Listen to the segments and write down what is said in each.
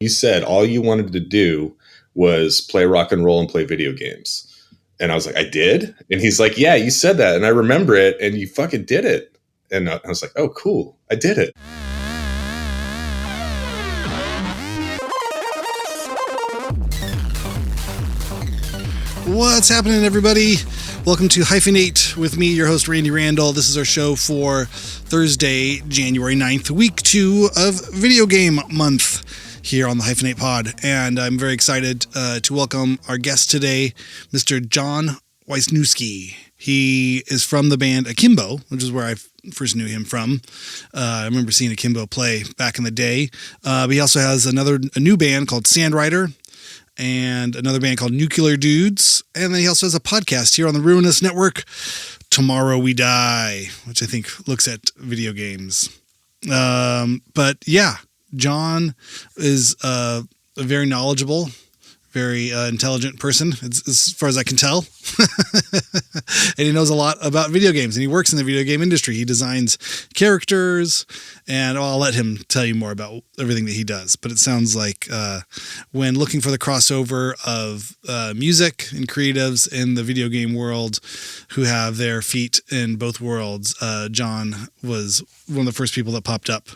You said all you wanted to do was play rock and roll and play video games. And I was like, I did? And he's like, yeah, you said that. And I remember it and you fucking did it. And I was like, oh, cool. I did it. What's happening, everybody? Welcome to Hyphenate with me, your host, Randy Randall. This is our show for Thursday, January 9th, week 2 of Video Game Month here on the Hyphenate Pod. And I'm very excited to welcome our guest today, Mr. Jon Weisnewski. He is from the band Akimbo, which is where I first knew him from. I remember seeing Akimbo play back in the day. But he also has a new band called Sandrider, and another band called Nuclear Dudes. And then he also has a podcast here on the Ruinous Network, Tomorrow We Die, which I think looks at video games. But yeah, Jon is a very knowledgeable, very intelligent person, as far as I can tell. And he knows a lot about video games, and he works in the video game industry. He designs characters, and I'll let him tell you more about everything that he does. But it sounds like when looking for the crossover of music and creatives in the video game world who have their feet in both worlds, Jon was one of the first people that popped up.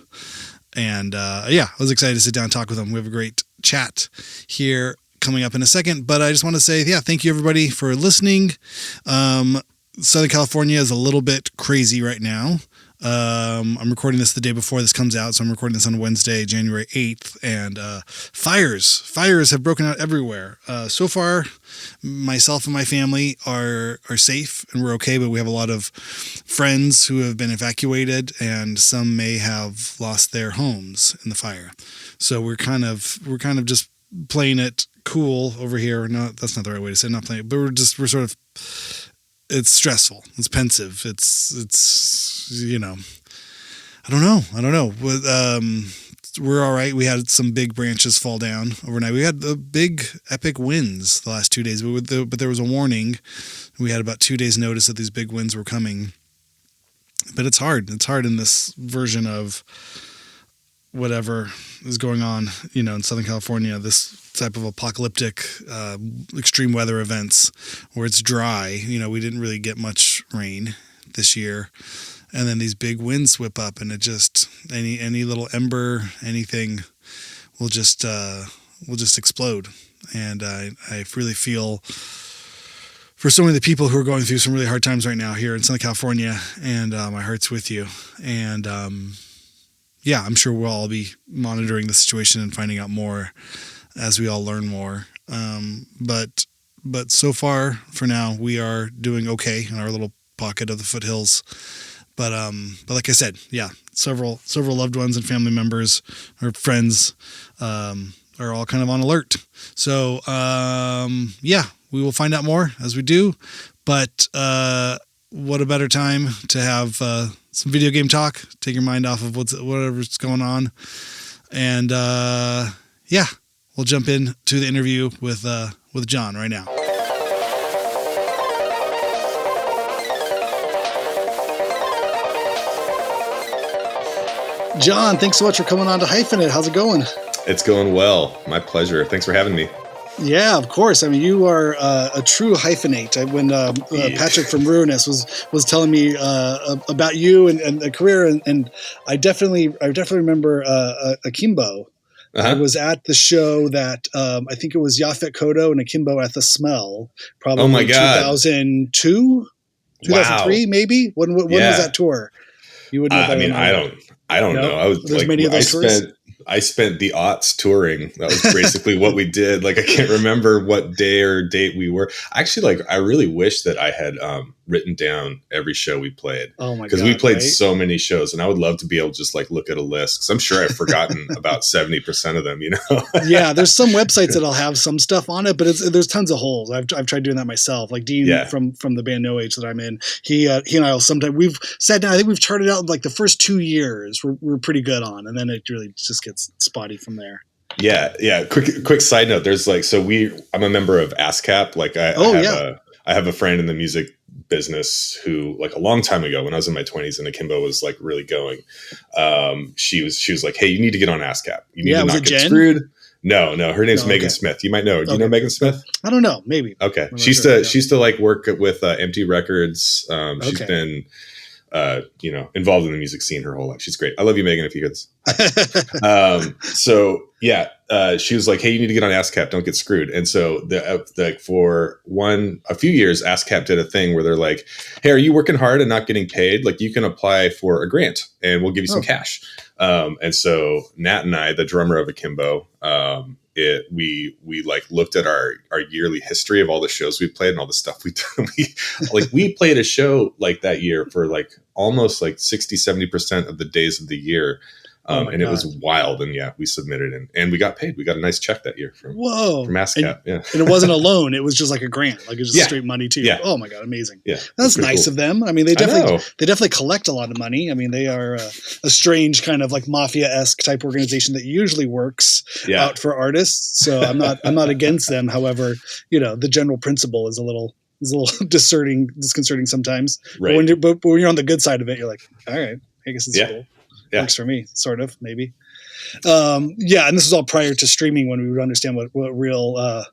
And I was excited to sit down and talk with him. We have a great chat here coming up in a second, but I just want to say, thank you everybody for listening. Southern California is a little bit crazy right now. I'm recording this the day before this comes out, so I'm recording this on Wednesday, January 8th, and fires have broken out everywhere. So far, myself and my family are safe and we're okay, but we have a lot of friends who have been evacuated, and some may have lost their homes in the fire. So we're kind of just playing it cool over here. No, that's not the right way to say it, not playing it, but we're sort of, it's stressful. It's pensive. It's, I don't know. We're all right. We had some big branches fall down overnight. We had the big epic winds the last 2 days, but there was a warning. We had about 2 days notice that these big winds were coming, but it's hard. It's hard in this version of whatever is going on, in Southern California, this type of apocalyptic, extreme weather events where it's dry. We didn't really get much rain this year. And then these big winds whip up, and it just, any little ember, anything will just explode. And I really feel for so many of the people who are going through some really hard times right now here in Southern California, and my heart's with you. And, I'm sure we'll all be monitoring the situation and finding out more as we all learn more. But so far, for now, we are doing okay in our little pocket of the foothills. But like I said, several loved ones and family members or friends are all kind of on alert. So we will find out more as we do. But what a better time to have some video game talk, take your mind off of whatever's going on. And we'll jump into the interview with Jon right now. Jon, thanks so much for coming on to Hyphenate. How's it going? It's going well. My pleasure. Thanks for having me. Yeah, of course. I mean, you are a true hyphenate. When Patrick from Ruinous was telling me about you and a career, and I definitely remember Akimbo. Uh-huh. I was at the show that I think it was Yaphet Kotto and Akimbo at the Smell, probably 2002, 2003, maybe. When was that tour? You would know. I don't know. I was There's many of those tours. I spent the aughts touring. That was basically what we did. Like, I can't remember what day or date we were. Actually, I really wish that I had written down every show we played. Oh my God. Because we played so many shows, and I would love to be able to just look at a list, because I'm sure I've forgotten about 70% of them, Yeah, there's some websites that'll have some stuff on it, but there's tons of holes. I've tried doing that myself. Like Dean from the band No Age that I'm in, he and I will sometimes, we've sat down, I think we've charted out the first 2 years we're pretty good on, and then it really just gets spotty from there. Yeah. Quick side note. There's I'm a member of ASCAP. I have a friend in the music business who, a long time ago, when I was in my 20s and Akimbo was really going, she was like, hey, you need to get on ASCAP. You need to not get screwed. No, her name's No, Megan okay. Smith. You might know her. Do you Okay. know Megan Smith? I don't know. Maybe. Okay. I'm not She used sure. to she used to like work with Empty Records. She's Okay. been involved in the music scene her whole life. She's great. I love you, Megan, if you could. She was like, hey, you need to get on ASCAP. Don't get screwed. And so for a few years, ASCAP did a thing where they're like, hey, are you working hard and not getting paid? Like, you can apply for a grant and we'll give you some cash. And so Nat and I, the drummer of Akimbo, we like looked at our yearly history of all the shows we played and all the stuff we done. We played a show like that year for like almost like 60-70% of the days of the year. It was wild. And we submitted and we got paid. We got a nice check that year from ASCAP. And it wasn't a loan. It was just like a grant, like it's just straight money too. Yeah. Oh my God. Amazing. Yeah. That's nice of them. I mean, they definitely collect a lot of money. I mean, they are a strange kind of like mafia-esque type organization that usually works out for artists. So I'm not against them. However, the general principle is a little disconcerting sometimes. Right. But when you're on the good side of it, you're like, all right, I guess it's cool. Yeah. Works for me, sort of, maybe. And this is all prior to streaming when we would understand what real,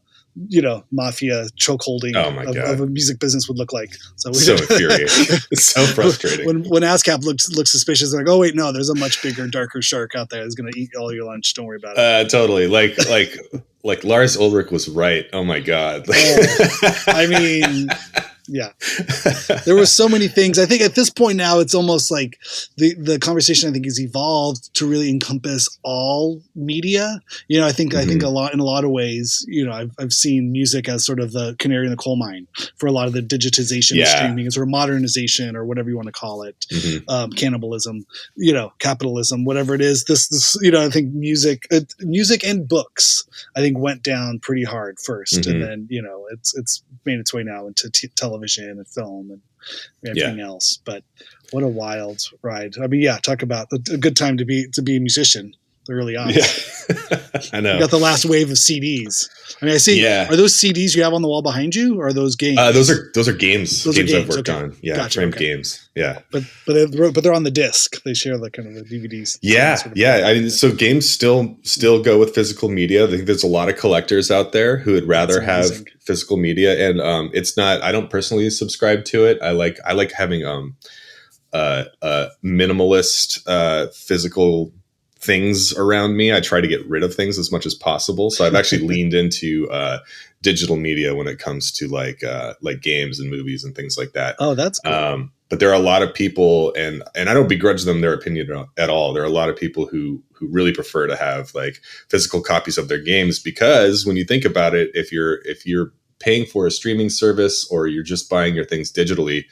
mafia chokeholding of a music business would look like. So infuriating. It's so frustrating. When ASCAP looks suspicious, they're like, oh wait, no, there's a much bigger, darker shark out there that's going to eat all your lunch. Don't worry about it. Totally. Like Lars Ulrich was right. Oh my God. I mean, yeah, there were so many things. I think at this point now, it's almost like the conversation I think has evolved to really encompass all media. I think in a lot of ways, I've seen music as sort of the canary in the coal mine for a lot of the digitization of streaming and sort of modernization or whatever you want to call it, cannibalism, capitalism, whatever it is. This I think music and books I think went down pretty hard first, and then it's made its way now into television and film and everything else. But what a wild ride! I mean, talk about a good time to be a musician. The early on. Yeah. I know. You got the last wave of CDs. I mean, I see. Yeah. Are those CDs you have on the wall behind you, or are those games? Those are games. Those games I've worked on. Yeah, gotcha, framed games. Yeah. But they're on the disc. They share the kind of the DVDs. Yeah, I mean, so games still go with physical media. I think there's a lot of collectors out there who would rather have physical media, and it's not. I don't personally subscribe to it. I like having minimalist physical things around me. I try to get rid of things as much as possible. So I've actually leaned into digital media when it comes to like games and movies and things like that. Oh, that's cool. But there are a lot of people, and I don't begrudge them their opinion at all. There are a lot of people who really prefer to have like physical copies of their games, because when you think about it, if you're paying for a streaming service or you're just buying your things digitally,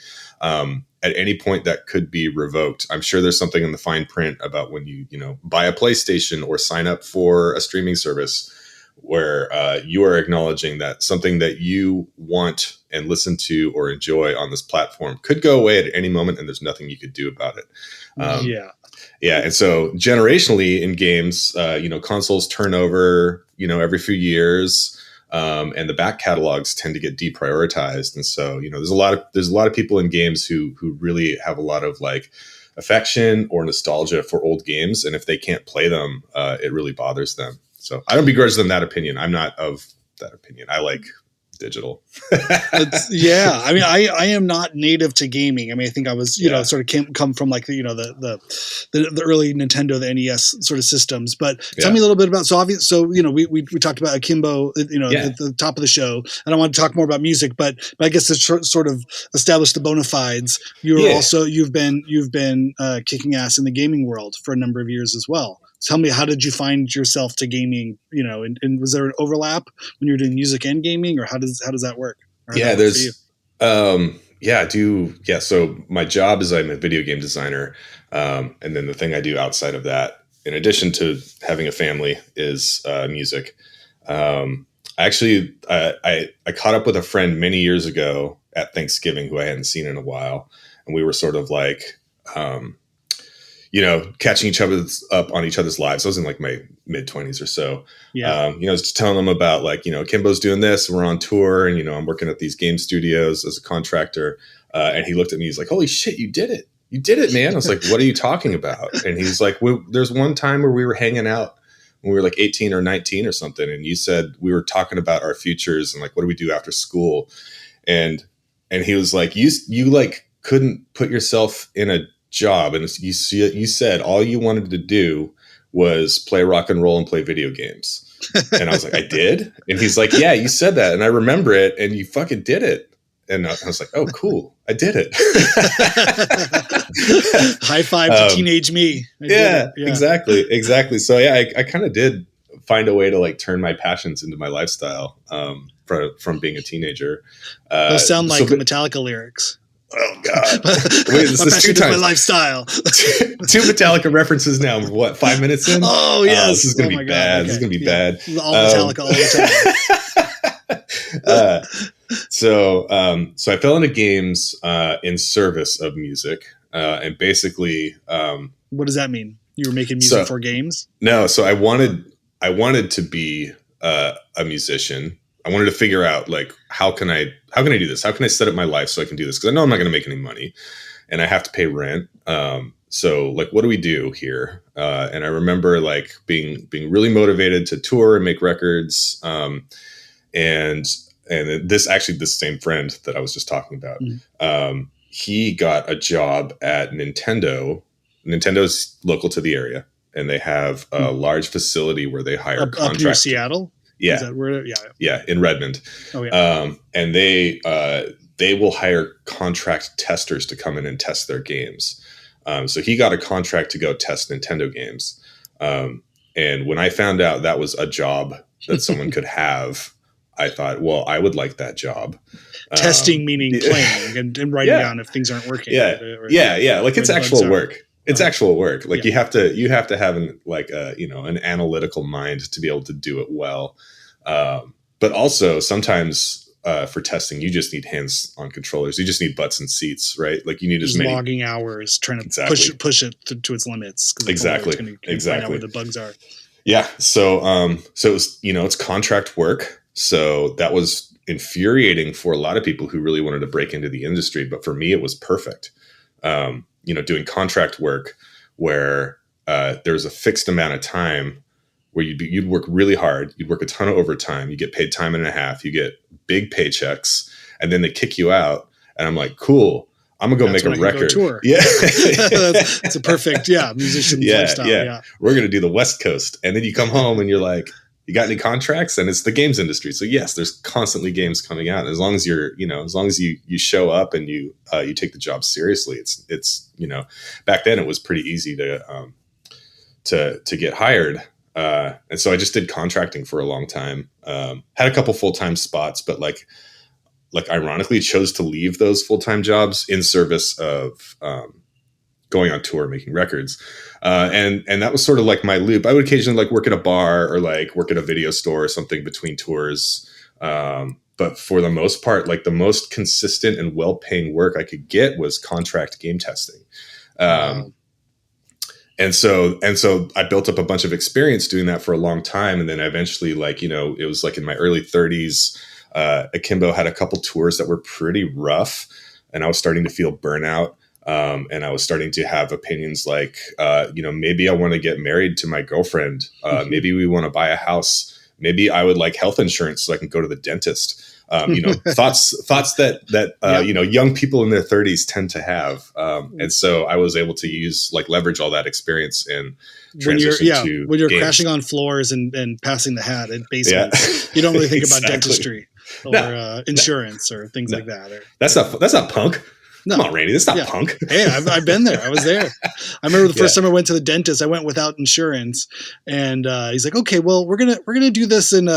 at any point that could be revoked. I'm sure there's something in the fine print about when you buy a PlayStation or sign up for a streaming service where you are acknowledging that something that you want and listen to or enjoy on this platform could go away at any moment, and there's nothing you could do about it. Yeah. And so generationally in games, consoles turn over, every few years. And the back catalogs tend to get deprioritized. And so, there's a lot of people in games who really have a lot of like affection or nostalgia for old games. And if they can't play them, it really bothers them. So I don't begrudge them that opinion. I'm not of that opinion. I like digital. I mean, I am not native to gaming. I mean, I think I was, sort of come from like the early Nintendo, the NES sort of systems. But tell me a little bit about. So we talked about Akimbo, at the top of the show, and I want to talk more about music. But I guess to sort of establish the bona fides, you've been kicking ass in the gaming world for a number of years as well. Tell me, how did you find yourself to gaming? And was there an overlap when you were doing music and gaming, or how does that work? So my job is I'm a video game designer, and then the thing I do outside of that, in addition to having a family, is music. I caught up with a friend many years ago at Thanksgiving who I hadn't seen in a while, and we were sort of like. Catching each other up on each other's lives. I was in like my mid-20s or so. Yeah. Just telling them about like, Kimbo's doing this, we're on tour, and, I'm working at these game studios as a contractor. And he looked at me, he's like, holy shit, you did it. You did it, man. I was like, what are you talking about? And he's like, there's one time where we were hanging out when we were like 18 or 19 or something. And you said we were talking about our futures and like, what do we do after school? And he was like, you like couldn't put yourself in a job. And you said all you wanted to do was play rock and roll and play video games. And I was like, I did? And he's like, yeah, you said that. And I remember it and you fucking did it. And I was like, oh, cool. I did it. High five to teenage me. Yeah, exactly. So yeah, I kind of did find a way to like turn my passions into my lifestyle from being a teenager. Those sound like Metallica lyrics. Oh God! Wait, this is 2 times. My lifestyle. 2 Metallica references now. What, 5 minutes in? Oh yes. This is gonna be bad. Okay. This is gonna be bad. All Metallica all the time. So I fell into games in service of music, and basically, what does that mean? You were making music for games? No. So I wanted to be a musician. I wanted to figure out like how can I do this? How can I set up my life so I can do this? Because I know I'm not going to make any money, and I have to pay rent. So like, what do we do here? And I remember like being really motivated to tour and make records. And this same friend that I was just talking about, he got a job at Nintendo. Nintendo's local to the area, and they have a large facility where they hire contract. Up near Seattle. Yeah. Is that where, yeah, in Redmond. Oh yeah. And they will hire contract testers to come in and test their games. So he got a contract to go test Nintendo games. And when I found out that was a job that someone could have, I thought, well, I would like that job. Testing meaning playing and writing down if things aren't working. Yeah. Like it's actual work. It's actual work. Like you have to have an analytical mind to be able to do it well. But also sometimes for testing, you just need hands-on controllers. You just need butts and seats, right? Like you need just as many logging hours, trying to push it to its limits. Exactly. Find out where the bugs are. Yeah. So it was, it's contract work. So that was infuriating for a lot of people who really wanted to break into the industry. But for me, it was perfect. Doing contract work where there's a fixed amount of time where you'd work really hard. You'd work a ton of overtime. You get paid time and a half. You get big paychecks, and then they kick you out. And I'm like, cool. I'm gonna go make a record. Tour. Yeah, it's a perfect musician lifestyle. Yeah, we're gonna do the West Coast, and then you come home and you're like, you got any contracts? And it's the games industry. So yes, there's constantly games coming out. And as long as you show up and you take the job seriously, it's back then it was pretty easy to get hired. And so I just did contracting for a long time. Had a couple full-time spots, but like ironically chose to leave those full-time jobs in service of going on tour, making records. And that was sort of like my loop. I would occasionally like work at a bar or like work at a video store or something between tours. But for the most part, like the most consistent and well-paying work I could get was contract game testing. And so I built up a bunch of experience doing that for a long time. And then eventually, it was like in my early 30s, Akimbo had a couple tours that were pretty rough, and I was starting to feel burnout. And I was starting to have opinions like, maybe I want to get married to my girlfriend. Maybe we want to buy a house. Maybe I would like health insurance so I can go to the dentist. Thoughts that young people in their 30s tend to have. And so I was able to leverage all that experience and transition when you're games. crashing on floors and passing the hat in basements, you don't really think about dentistry or insurance or things like that. That's not punk. No. Come on, Randy. That's not punk. Hey, I've been there. I was there. I remember the first time I went to the dentist. I went without insurance, and he's like, "Okay, well, we're gonna do this in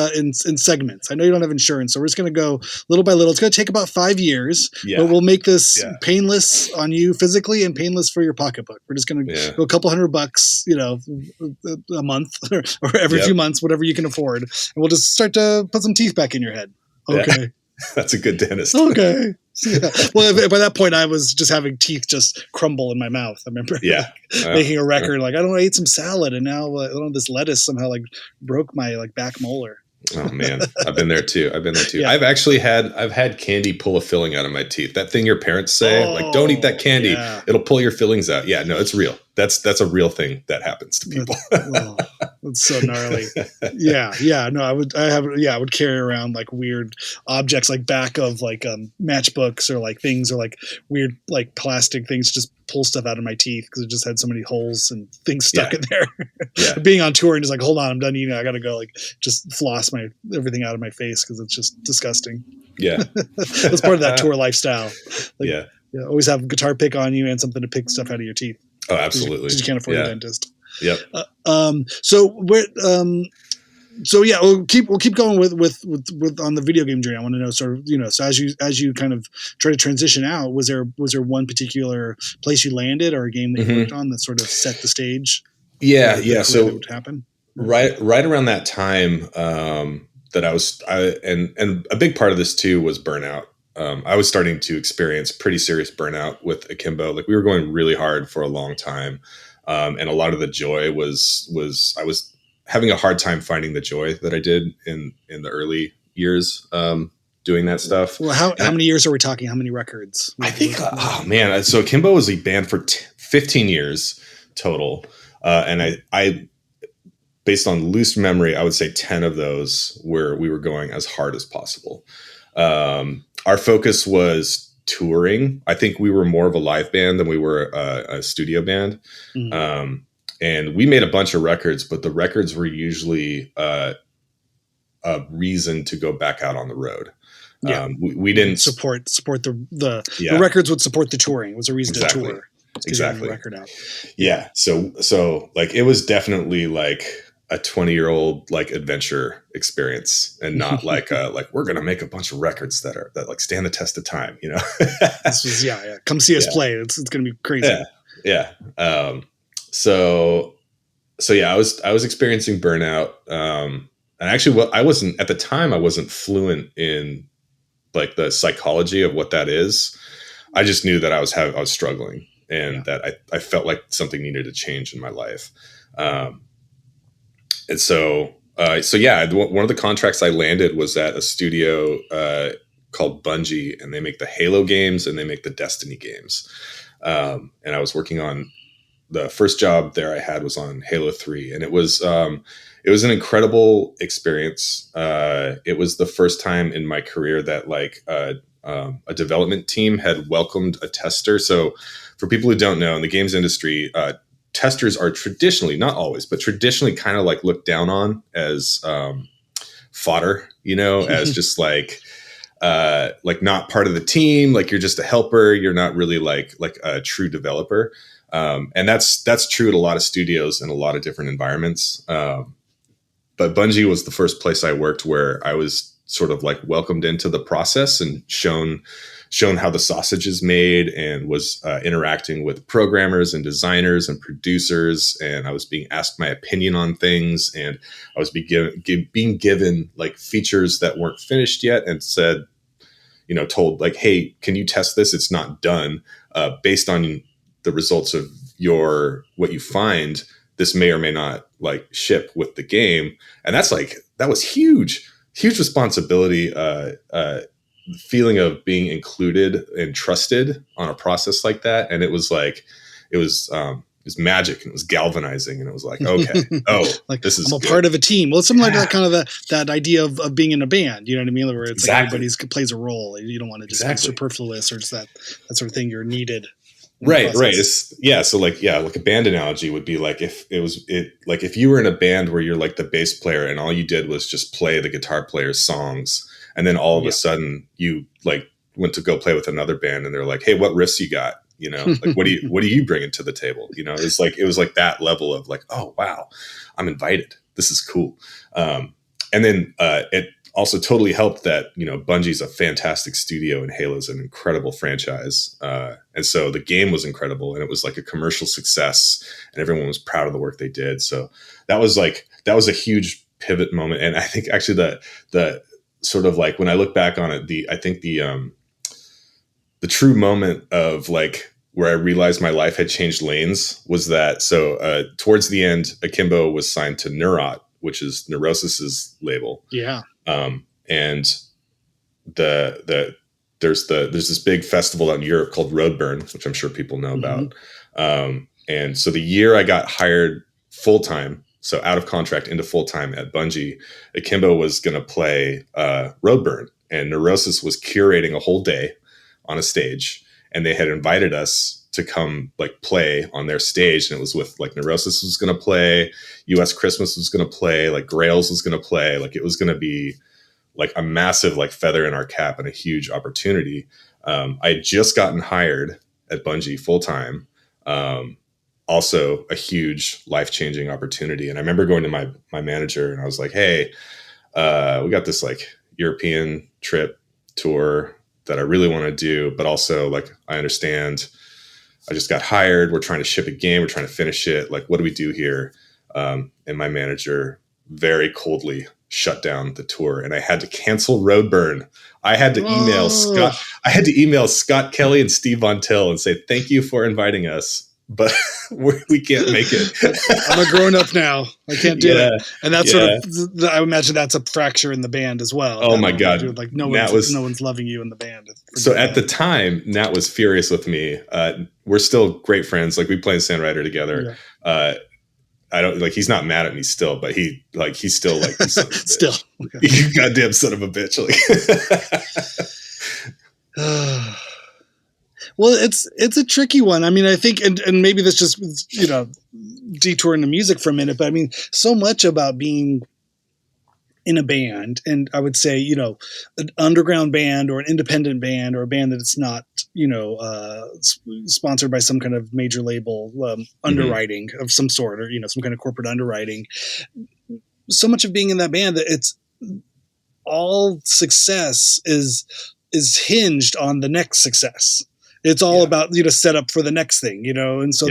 segments. I know you don't have insurance, so we're just gonna go little by little. It's gonna take about 5 years, but we'll make this painless on you physically and painless for your pocketbook. We're just gonna go a couple $100, a month or every few months, whatever you can afford, and we'll just start to put some teeth back in your head." Okay. Yeah. That's a good dentist. Okay. Yeah. Well, by that point, I was just having teeth just crumble in my mouth. I remember making a record like, I ate some salad, and now this lettuce somehow broke my back molar. Oh man, I've been there too. Yeah. I've had candy pull a filling out of my teeth. That thing your parents say, don't eat that candy. Yeah. It'll pull your fillings out. Yeah, no, it's real. that's a real thing that happens to people. That's so gnarly. Yeah. No, I would carry around like weird objects, like back of like matchbooks or like things, or like weird like plastic things, just pull stuff out of my teeth because it just had so many holes and things stuck in there. Being on tour and just like, hold on, I'm done eating, I gotta go like just floss everything out of my face because it's just disgusting. Yeah. That's part of that tour lifestyle. Like, yeah. Always have a guitar pick on you and something to pick stuff out of your teeth. Oh, absolutely. Because you can't afford a dentist. Yep. We'll keep going with on the video game journey. I want to know sort of, so as you kind of try to transition out, was there one particular place you landed or a game that you worked on that sort of set the stage? Yeah. So what would happen? Right around that time, and a big part of this too was burnout. I was starting to experience pretty serious burnout with Akimbo. Like we were going really hard for a long time. And a lot of the joy was I was having a hard time finding the joy that I did in the early years, doing that stuff. Well, how many years are we talking? How many records? I think, so Akimbo was a band for 15 years total. And I based on loose memory, I would say 10 of those where we were going as hard as possible. Our focus was touring. I think we were more of a live band than we were a studio band. Mm-hmm. And we made a bunch of records, but the records were usually a reason to go back out on the road. Yeah. We didn't support the records would support the touring. It was a reason to tour. Exactly. Record out. Yeah. So like it was definitely like a 20-year-old like adventure experience, and not like we're gonna make a bunch of records that like stand the test of time. This was come see us play. It's gonna be crazy. Yeah. So I was experiencing burnout. And actually, I wasn't at the time. I wasn't fluent in like the psychology of what that is. I just knew that I was struggling, and that I felt like something needed to change in my life. And so one of the contracts I landed was at a studio called Bungie, and they make the Halo games and they make the Destiny games. And I was working on the first job there I had was on Halo 3, and it was an incredible experience. It was the first time in my career that like a development team had welcomed a tester. So for people who don't know, in the games industry, testers are traditionally, not always, but traditionally kind of like looked down on as fodder, as just like not part of the team. Like you're just a helper. You're not really like a true developer. And that's true at a lot of studios and a lot of different environments. But Bungie was the first place I worked where I was sort of like welcomed into the process and shown how the sausage is made, and was interacting with programmers and designers and producers. And I was being asked my opinion on things, and I was being given like features that weren't finished yet, and told like, hey, can you test this? It's not done. Based on the results of what you find, this may or may not like ship with the game. And that was huge responsibility, feeling of being included and trusted on a process like that. And it was magic, and it was galvanizing, and it was like, okay, like this is I'm a part of a team. Well, it's something like that, kind of that idea of being in a band, you know what I mean? Where it's like everybody plays a role. You don't want to just be superfluous or just that sort of thing. You're needed. Right. So like a band analogy would be like if if you were in a band where you're like the bass player and all you did was just play the guitar player's songs, and then all of a sudden you like went to go play with another band and they're like, hey, what riffs you got? Like what are you bringing to the table? It was like that level of like, oh wow, I'm invited. This is cool. And then it also totally helped that, Bungie's a fantastic studio and Halo's an incredible franchise. And so the game was incredible, and it was like a commercial success, and everyone was proud of the work they did. So that was a huge pivot moment. And I think actually the sort of like, when I look back on it, the true moment of like where I realized my life had changed lanes was that. So towards the end, Akimbo was signed to Neurot, which is Neurosis's label. Yeah. And there's this big festival out in Europe called Roadburn, which I'm sure people know about. And so the year I got hired full time, so out of contract into full time at Bungie, Akimbo was going to play Roadburn, and Neurosis was curating a whole day on a stage, and they had invited us to come like play on their stage, and it was with like Neurosis was going to play, US Christmas was going to play, like Grails was going to play, like it was going to be like a massive like feather in our cap and a huge opportunity. I had just gotten hired at Bungie full time. Also a huge life-changing opportunity. And I remember going to my manager and I was like, hey, we got this like European trip tour that I really want to do, but also like, I understand I just got hired. We're trying to ship a game. We're trying to finish it. Like, what do we do here? And my manager very coldly shut down the tour, and I had to cancel Roadburn. I had to email Scott Kelly and Steve Von Till and say, thank you for inviting us, but we can't make it. I'm a grown up now. I can't do it. And that's sort of, I imagine that's a fracture in the band as well. Oh my God. Like no one's loving you in the band. So at the time, Nat was furious with me. We're still great friends. Like we play in Sand Rider together. Yeah. I don't like, he's not mad at me still, but he's still like, still, okay. You goddamn son of a bitch. Like, well, it's a tricky one. I mean, I think, and maybe this just, detouring the music for a minute, but I mean, so much about being in a band, and I would say, an underground band or an independent band or a band that it's not, sponsored by some kind of major label underwriting of some sort, or, some kind of corporate underwriting. So much of being in that band that it's all success is hinged on the next success. It's all about, set up for the next thing, and so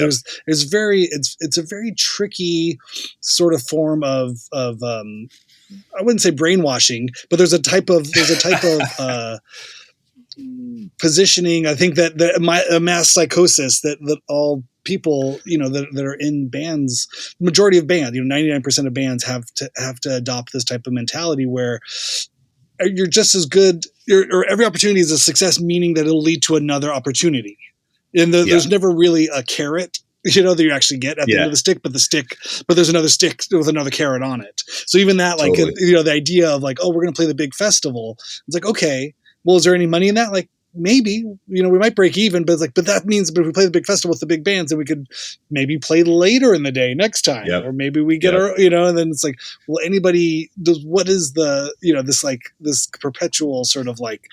it's a very tricky sort of form of I wouldn't say brainwashing, but there's a type of positioning. I think that a mass psychosis that all people, that are in bands, majority of bands, 99% of bands have to adopt this type of mentality where you're just as good, or every opportunity is a success, meaning that it'll lead to another opportunity. And there's never really a carrot, that you actually get at the end of the stick, but there's another stick with another carrot on it. So even that, like, totally. The idea of like, oh, we're going to play the big festival. It's like, okay, well, is there any money in that? Like, maybe, we might break even, but it's like, but that means, but if we play the big festival with the big bands, then we could maybe play later in the day next time, or maybe we get our, and then it's like, well, anybody does, what is the, this perpetual sort of like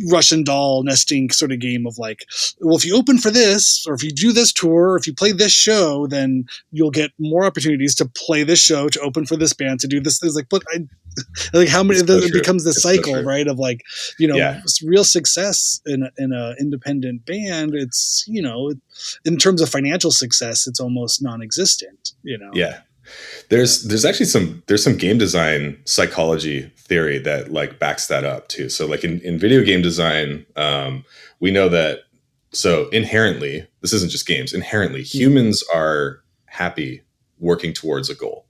Russian doll nesting sort of game of like, well, if you open for this, or if you do this tour, or if you play this show, then you'll get more opportunities to play this show, to open for this band, to do this. It's like, but like how many, it becomes this cycle, right? Of like, real success in a independent band. It's, in terms of financial success, it's almost non-existent, Yeah. There's actually some game design psychology theory that like backs that up too. So like in video game design, we know that, so inherently, this isn't just games, inherently humans are happy working towards a goal.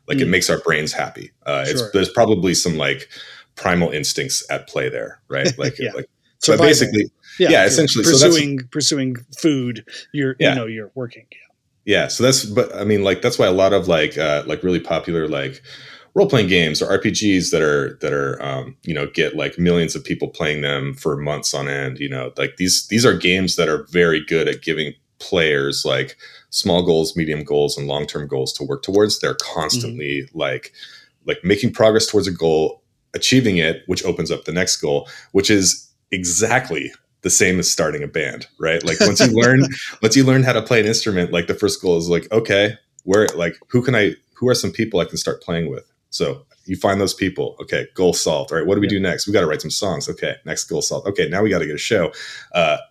Like it makes our brains happy. There's probably some like primal instincts at play there, right? Like, but basically, essentially pursuing food, you're working. Yeah. So that's why a lot of like really popular like role-playing games or RPGs that are get like millions of people playing them for months on end, like these are games that are very good at giving players like small goals, medium goals, and long-term goals to work towards. They're constantly like making progress towards a goal, achieving it, which opens up the next goal, which is exactly the same as starting a band, right? Like once you learn how to play an instrument, like the first goal is like, okay, who are some people I can start playing with? So you find those people. Okay, goal solved. All right, what do we do next? We got to write some songs. Okay, next goal solved. Okay, now we got to get a show.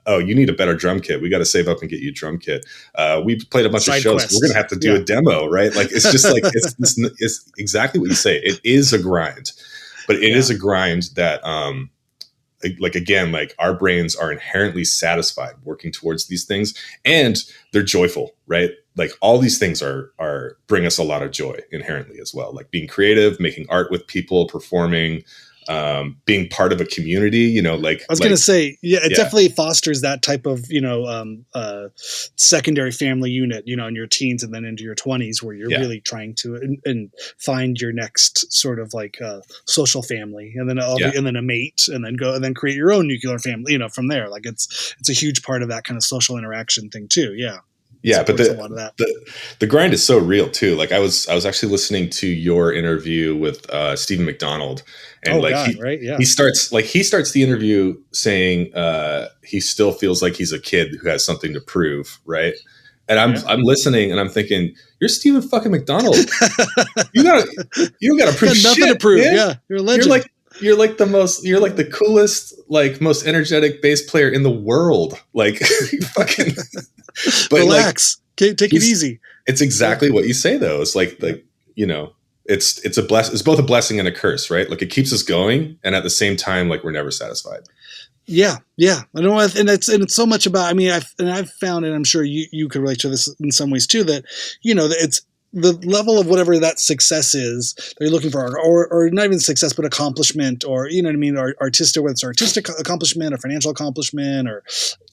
You need a better drum kit. We got to save up and get you a drum kit. We played a bunch of shows. We're gonna have to do a demo, right? Like it's just like it's exactly what you say. It is a grind, but it is a grind that like again, like our brains are inherently satisfied working towards these things, and they're joyful, right? Like all these things are bring us a lot of joy inherently as well. Like being creative, making art with people, performing, being part of a community, you know, like I was going to say, it definitely fosters that type of, secondary family unit, you know, in your teens and then into your 20s, where you're really trying to and find your next sort of like social family, and then and then a mate, and then create your own nuclear family, you know, from there. Like it's a huge part of that kind of social interaction thing too. Yeah. Yeah, but the grind is so real too. Like I was actually listening to your interview with Stephen McDonald, and he starts the interview saying he still feels like he's a kid who has something to prove, right? And I'm listening and I'm thinking, you're Stephen fucking McDonald. you don't gotta prove nothing shit, to prove. Man. Yeah, you're a legend. You're like the coolest, like most energetic bass player in the world. Like fucking but relax. Take it easy. It's exactly what you say though. It's like you know, it's both a blessing and a curse, right? Like it keeps us going, and at the same time, like we're never satisfied. Yeah. I know, and it's so much about. I mean, I've found, and I'm sure you could relate to this in some ways too. That you know, it's the level of whatever that success is that you're looking for, or not even success, but accomplishment, or, you know what I mean, or artistic, whether it's artistic accomplishment or financial accomplishment or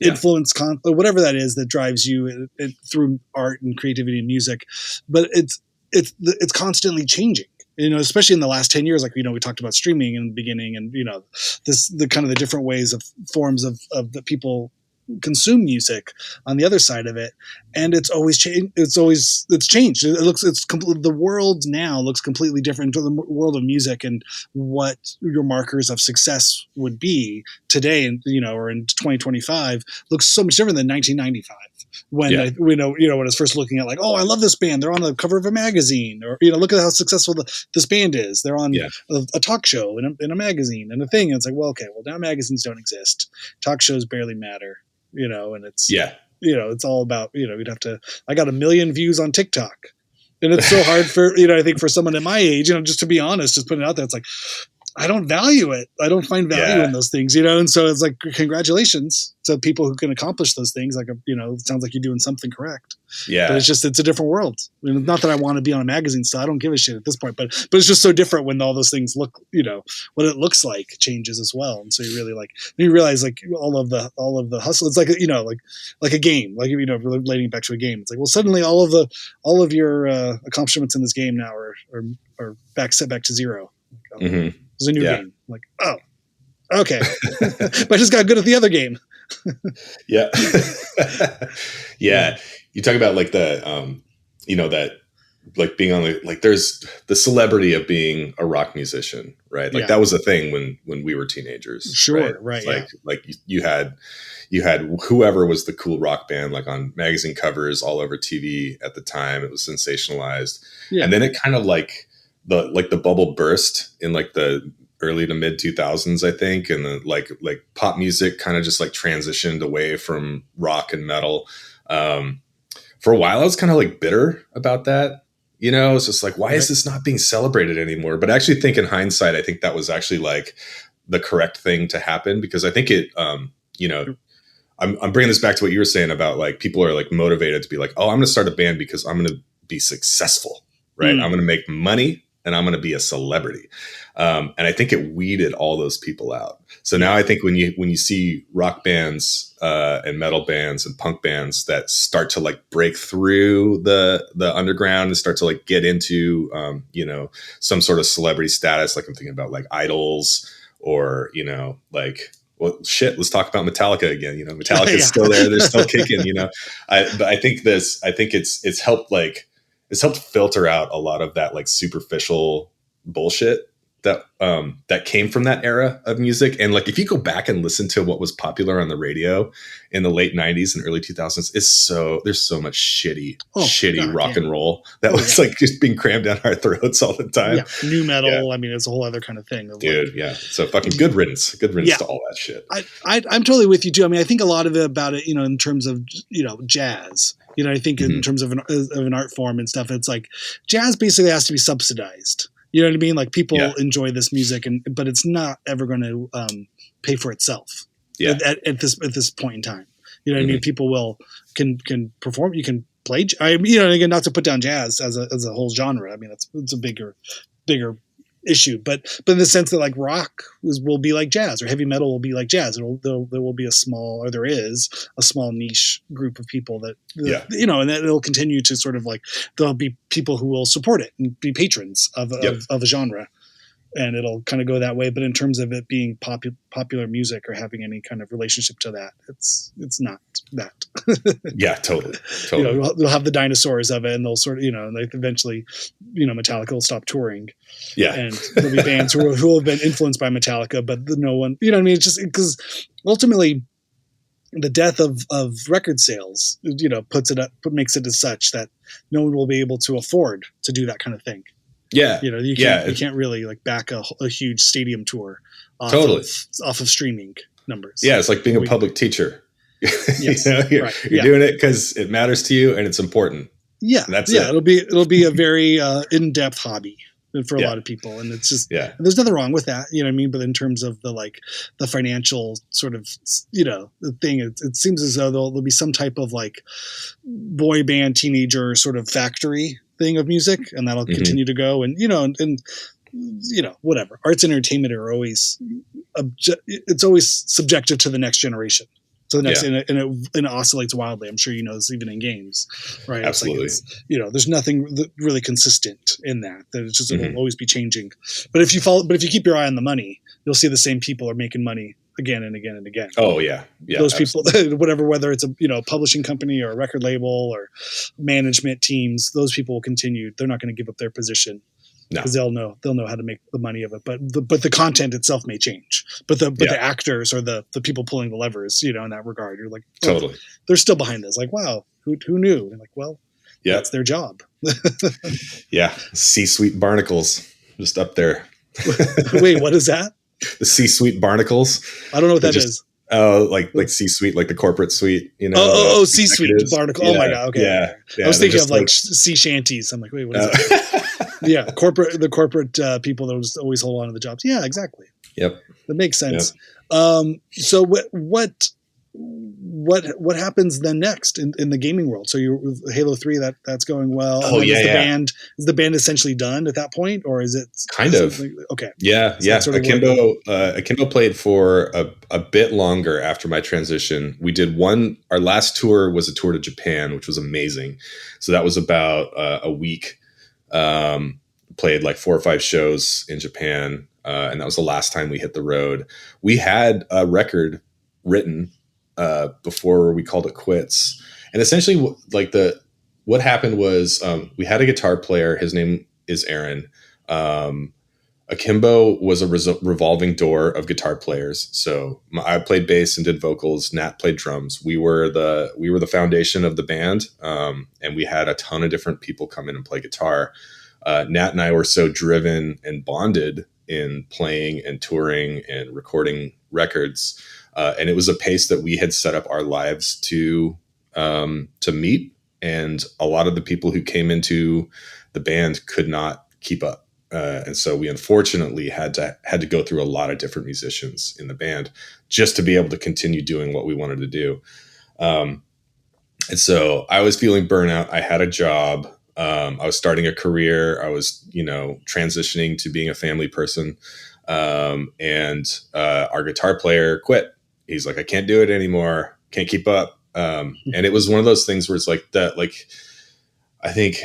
influence, or whatever that is that drives you through art and creativity and music. But it's constantly changing. You know, especially in the last 10 years, like, you know, we talked about streaming in the beginning, and, you know, the kind of the different ways of forms of that people consume music on the other side of it. And it's always changed. It's changed. The world now looks completely different to the world of music, and what your markers of success would be today, and, you know, or in 2025 looks so much different than 1995. When when I was first looking at, like, oh, I love this band. They're on the cover of a magazine, or, you know, look at how successful this band is. They're on a talk show in a magazine and a thing. And it's like, well, okay, well, now magazines don't exist. Talk shows barely matter, you know, and it's, you know, it's all about, you know, I got 1 million views on TikTok, and it's so hard for, you know, I think for someone at my age, you know, just to be honest, just putting it out there, it's like, I don't value it. I don't find value in those things, you know? And so it's like, congratulations to people who can accomplish those things. Like, you know, it sounds like you're doing something correct. Yeah. But it's a different world. I mean, not that I want to be on a magazine, so I don't give a shit at this point, but it's just so different when all those things look, you know, what it looks like changes as well. And so you really you realize, like, all of the hustle. It's like, you know, like a game, like, you know, relating back to a game. It's like, well, suddenly all of your accomplishments in this game now are set back to zero. Mm-hmm. It's a new game. Like, oh, okay. But I just got good at the other game. Yeah. You talk about, like, the, you know, that, like, being on there's the celebrity of being a rock musician, right? Like that was a thing when we were teenagers. Sure. Right. Like you had whoever was the cool rock band, like, on magazine covers all over TV at the time. It was sensationalized. Yeah. And then it kind of the bubble burst in, like, the early to mid 2000s, I think. And then like pop music kind of just, like, transitioned away from rock and metal. For a while, I was kind of, like, bitter about that. You know, it's just like, why is this not being celebrated anymore? But I actually think, in hindsight, I think that was actually, like, the correct thing to happen, because I think it, you know, I'm bringing this back to what you were saying about, like, people are, like, motivated to be like, oh, I'm going to start a band because I'm going to be successful, right? I'm going to make money, and I'm going to be a celebrity. And I think it weeded all those people out. So now I think when you see rock bands and metal bands and punk bands that start to, like, break through the underground and start to, like, get into, you know, some sort of celebrity status, like I'm thinking about, like, Idols, or, you know, like, well, shit, let's talk about Metallica again. You know, Metallica's still there. They're still kicking, you know. But I think it's helped, like, it's helped filter out a lot of that, like, superficial bullshit that came from that era of music. And, like, if you go back and listen to what was popular on the radio in the late 90s and early 2000s, there's so much shitty rock and roll that was like just being crammed down our throats all the time. Yeah. New metal. I mean, it's a whole other kind of thing. Dude, like, so fucking good riddance to all that shit. I'm totally with you too. I mean, I think a lot of it about it, you know, in terms of, you know, jazz, you know, I think in terms of an art form and stuff, it's like jazz basically has to be subsidized. You know what I mean? Like, people enjoy this music, but it's not ever going to pay for itself at this point in time. You know what I mean? People can perform. You can play. You know, again, not to put down jazz as a whole genre. I mean, it's a bigger issue, but in the sense that like rock will be like jazz, or heavy metal will be like jazz. There will be there is a small niche group of people that, and that it'll continue to sort of like, there'll be people who will support it and be patrons of a genre. And it'll kind of go that way. But in terms of it being popular music or having any kind of relationship to that, it's not that. Yeah, totally. They'll have the dinosaurs of it, and they'll sort of, and like eventually, Metallica will stop touring. Yeah. And there'll be bands who have been influenced by Metallica, but no one, it's just because ultimately the death of record sales, makes it as such that no one will be able to afford to do that kind of thing. Yeah. You can't really like back a huge stadium tour off of streaming numbers. Yeah. It's like being a public teacher. Yes, you're doing it because it matters to you and it's important. Yeah. And that's it. It'll be a very in-depth hobby for a lot of people. And it's just, there's nothing wrong with that. You know what I mean? But in terms of the financial sort of, the thing, it seems as though there'll be some type of like boy band teenager sort of factory thing of music, and that'll continue to go. And whatever, arts and entertainment are always it's always subjective to the next generation. So the next, and it oscillates wildly. I'm sure this even in games, right? Absolutely. It's like there's nothing really consistent in that. That it's just it'll always be changing. But if you keep your eye on the money, you'll see the same people are making money again and again and again. Oh yeah, those absolutely. People, whether it's a publishing company or a record label or management teams, those people will continue. They're not going to give up their position because they'll know how to make the money of it. But the content itself may change. But the actors or the people pulling the levers, in that regard, you're like, totally, they're still behind this. Like, wow, who knew? And like, well, that's their job. Yeah, C-suite barnacles just up there. Wait, what is that? The C-suite barnacles. I don't know what that is. Oh, like C-suite, like the corporate suite, C-suite barnacle. Oh my god. Okay. Yeah. I was thinking of like sea shanties. I'm like, wait, what is that? Yeah, the corporate people that always hold on to the jobs. Yeah, exactly. Yep. That makes sense. Yep. So what happens then next in the gaming world? So you're with Halo 3, that's going well. Oh yeah, is the band essentially done at that point, or is it kind of okay? Yeah. Akimbo played for a bit longer after my transition. We did our last tour was a tour to Japan, which was amazing. So that was about a week. Played like 4 or 5 shows in Japan, and that was the last time we hit the road. We had a record written before we called it quits. And essentially what happened was we had a guitar player. His name is Aaron. Akimbo was a revolving door of guitar players. So I played bass and did vocals. Nat played drums. We were the foundation of the band. And we had a ton of different people come in and play guitar. Nat and I were so driven and bonded in playing and touring and recording records. And it was a pace that we had set up our lives to meet. And a lot of the people who came into the band could not keep up. And so we unfortunately had to go through a lot of different musicians in the band just to be able to continue doing what we wanted to do. And so I was feeling burnout. I had a job. I was starting a career. I was, transitioning to being a family person. And our guitar player quit. He's like, I can't do it anymore. Can't keep up. And it was one of those things where it's like that, I think,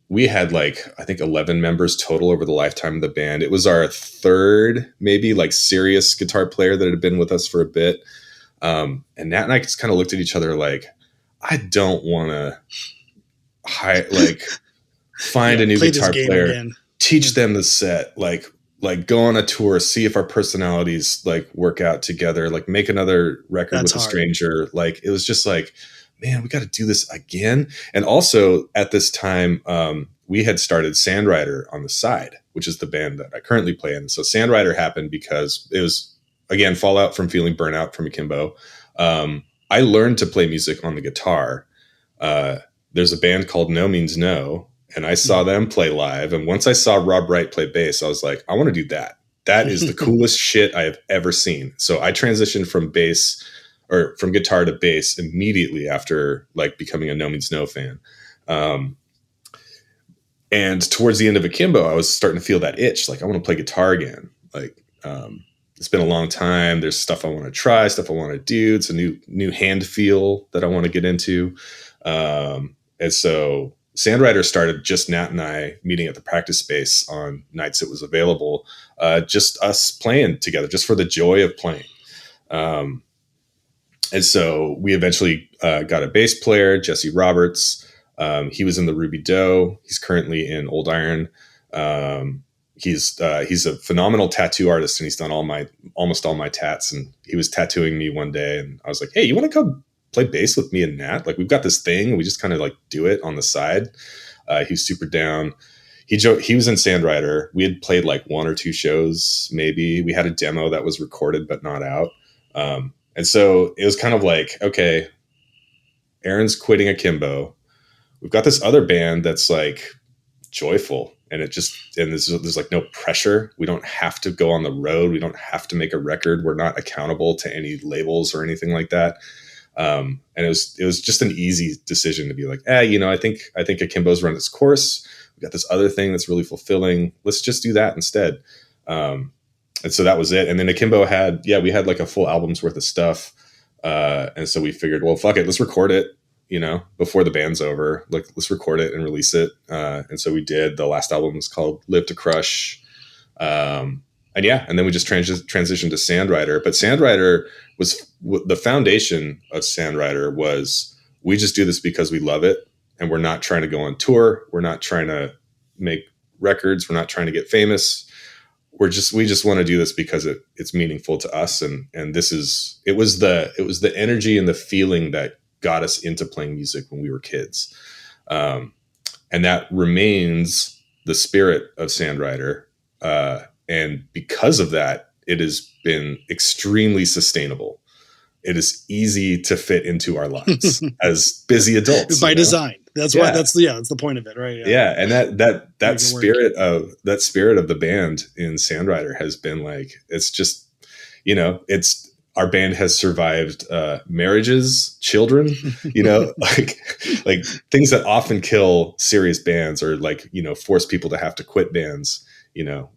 we had 11 members total over the lifetime of the band. It was our third, maybe serious guitar player that had been with us for a bit. And Nat and I just kind of looked at each other like, I don't want to find a new guitar player, again. Teach them the set, go on a tour, see if our personalities work out together, make another record with a stranger. It was just man, we got to do this again. And also at this time, we had started Sandrider on the side, which is the band that I currently play in. So Sandrider happened because it was, again, fallout from feeling burnout from Akimbo. I learned to play music on the guitar. There's a band called No Means No, and I saw them play live. And once I saw Rob Wright play bass, I was like, I want to do that. That is the coolest shit I have ever seen. So I transitioned from guitar to bass immediately after becoming a No Means No fan. And towards the end of Akimbo, I was starting to feel that itch. Like, I want to play guitar again. Like, it's been a long time. There's stuff I want to try, stuff I want to do. It's a new hand feel that I want to get into. And so Sandwriter started just Nat and I meeting at the practice space on nights it was available. Just us playing together, just for the joy of playing. And so we eventually got a bass player, Jesse Roberts. He was in the Ruby Doe. He's currently in Old Iron. He's a phenomenal tattoo artist, and he's done almost all my tats. And he was tattooing me one day, and I was like, "Hey, you want to come play bass with me and Nat? Like, we've got this thing, and we just kind of like do it on the side." He was super down. He was in Sandwriter. We had played like 1 or 2 shows, maybe. We had a demo that was recorded but not out. And so it was kind of like, okay, Aaron's quitting Akimbo. We've got this other band that's like joyful, and there's like no pressure. We don't have to go on the road. We don't have to make a record. We're not accountable to any labels or anything like that. And it was just an easy decision to be like, I think Akimbo's run its course. We've got this other thing that's really fulfilling. Let's just do that instead. And so that was it. And then Akimbo we had like a full album's worth of stuff. And so we figured, well, fuck it, let's record it, before the band's over. Like, let's record it and release it. And so we did. The last album was called Live to Crush. And then we just transitioned to Sandwriter. But Sandwriter was the foundation of Sandwriter was, we just do this because we love it. And we're not trying to go on tour. We're not trying to make records. We're not trying to get famous. We just want to do this because it's meaningful to us. And it was the energy and the feeling that got us into playing music when we were kids. And that remains the spirit of Sandwriter. And because of that, it has been extremely sustainable. It is easy to fit into our lives as busy adults. By design. That's why that's the point of it, right? Yeah. And that spirit of the band in Sandwriter has been like, it's just, our band has survived marriages, children, like things that often kill serious bands or like, force people to have to quit bands.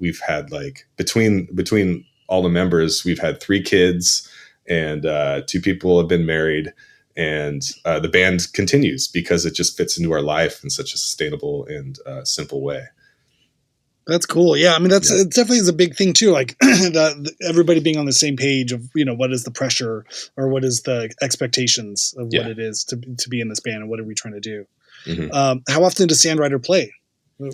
We've had like between all the members, we've had 3 kids, and 2 people have been married, and the band continues because it just fits into our life in such a sustainable and simple way. That's cool. Yeah. I mean, it definitely is a big thing too. Like everybody being on the same page of, what is the pressure or what is the expectations of what it is to be in this band and what are we trying to do? Mm-hmm. How often does Sandwriter play? We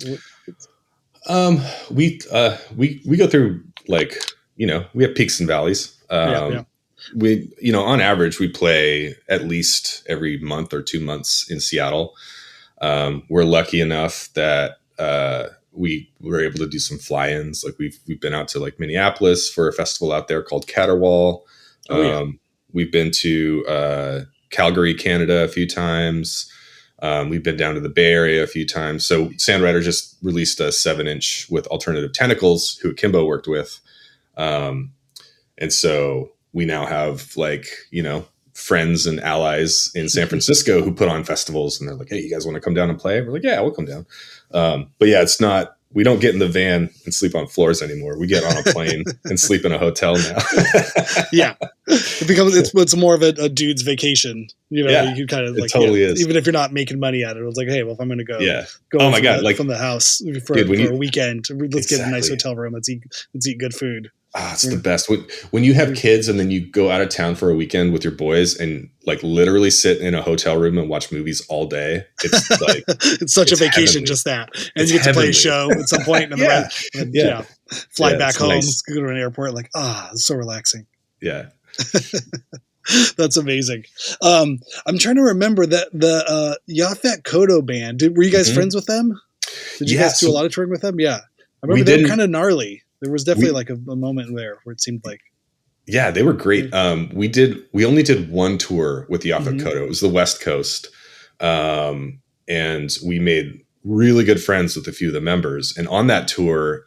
go through like, we have peaks and valleys. We, on average, we play at least every month or 2 months in Seattle. We're lucky enough that we were able to do some fly-ins. Like we've been out to like Minneapolis for a festival out there called Caterwaul. We've been to Calgary, Canada a few times. We've been down to the Bay Area a few times. So Sandwriter just released a 7-inch with Alternative Tentacles, who Akimbo worked with. And so we now have like, friends and allies in San Francisco who put on festivals, and they're like, "Hey, you guys want to come down and play?" We're like, "Yeah, we'll come down." But yeah, it's not, we don't get in the van and sleep on floors anymore. We get on a plane and sleep in a hotel now. Yeah. It's more of a dude's vacation. You can kind of like, it totally is. Even if you're not making money at it, it's like, hey, well, if I'm going to go from the house for a weekend, let's get a nice hotel room. Let's eat good food. It's the best. When you have kids and then you go out of town for a weekend with your boys and like literally sit in a hotel room and watch movies all day. It's like, it's such a vacation, heavenly. Just that. And you get to play a show at some point and fly back home, nice. Go to an airport, like, it's so relaxing. Yeah. That's amazing. I'm trying to remember that the Yaphet Kotto band. Were you guys friends with them? Did you guys do a lot of touring with them? Yeah. I remember they were kind of gnarly. There was definitely like a moment there where it seemed like. Yeah, they were great. We only did one tour with Yaphet Kotto. It was the West Coast. And we made really good friends with a few of the members. And on that tour,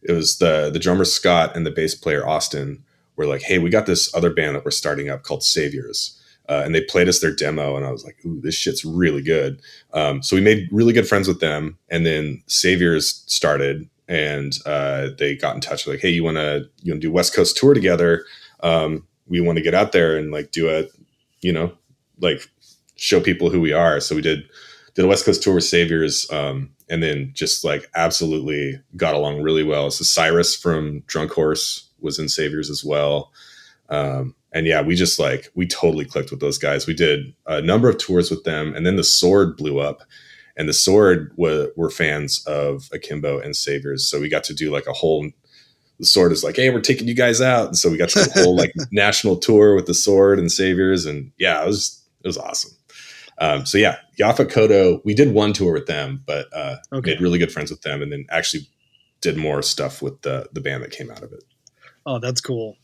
it was the drummer Scott and the bass player Austin were like, "Hey, we got this other band that we're starting up called Saviors. and they played us their demo, and I was like, ooh, this shit's really good. So we made really good friends with them, and then Saviors started, and they got in touch like, hey, you want to do West Coast tour together? We want to get out there and like do a, like show people who we are. So we did a West Coast tour with Saviors, and then just like absolutely got along really well. So Cyrus from Drunk Horse was in Saviors as well. And yeah, we totally clicked with those guys. We did a number of tours with them, and then the Sword blew up, and the Sword were fans of Akimbo and Saviors. So we got to do like the Sword is like, hey, we're taking you guys out. And so we got to do a whole like national tour with the Sword and Saviors. And yeah, it was awesome. So yeah, Yaphet Kotto, we did one tour with them, but made really good friends with them, and then actually did more stuff with the band that came out of it. Oh, that's cool.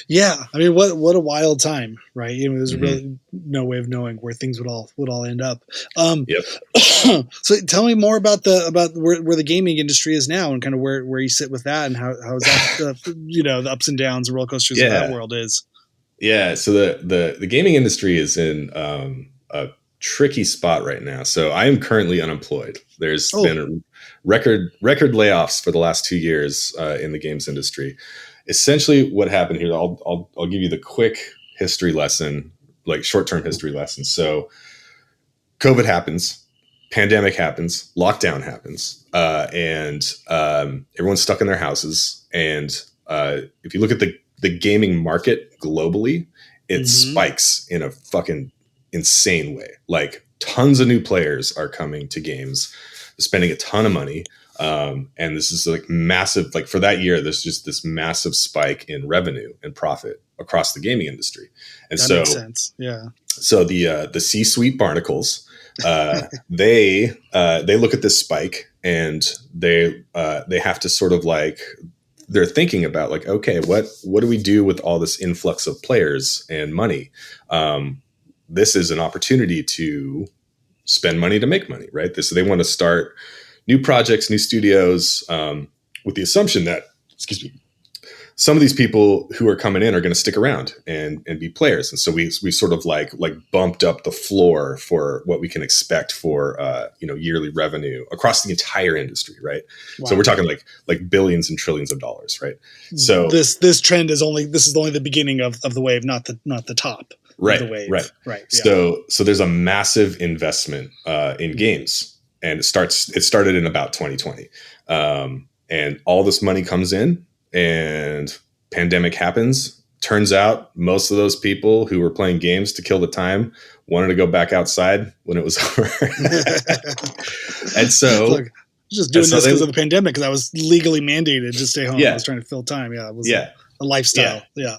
Yeah, I mean, what a wild time, right? There's really no way of knowing where things would all end up. Yep. So tell me more about where the gaming industry is now, and kind of where you sit with that, and how is that the ups and downs, the roller coasters of that world is. Yeah, so the gaming industry is in a tricky spot right now. So I am currently unemployed. There's been record layoffs for the last 2 years in the games industry. Essentially, what happened here? I'll give you the quick history lesson, like short-term history lesson. So, COVID happens, pandemic happens, lockdown happens, and everyone's stuck in their houses. And if you look at the gaming market globally, it spikes in a fucking insane way. Like tons of new players are coming to games, spending a ton of money. And this is like massive, like for that year, there's just this massive spike in revenue and profit across the gaming industry. And that makes sense. Yeah. So the C-suite barnacles, they look at this spike, and they have to sort of like, they're thinking about like, okay, what do we do with all this influx of players and money? This is an opportunity to spend money to make money, right? So they want to start new projects, new studios, with the assumption that, some of these people who are coming in are going to stick around and be players. And so we sort of like bumped up the floor for what we can expect for, yearly revenue across the entire industry. Right. Wow. So we're talking like billions and trillions of dollars. Right. So this trend is only the beginning of the wave, not the top. Right. Of the wave. Right. Yeah. So there's a massive investment in games. And it started in about 2020. And all this money comes in, and pandemic happens. Turns out most of those people who were playing games to kill the time wanted to go back outside when it was over. And so, look, I was just doing this because of the pandemic, because I was legally mandated to stay home. Yeah. I was trying to fill time. Yeah. It was a lifestyle. Yeah.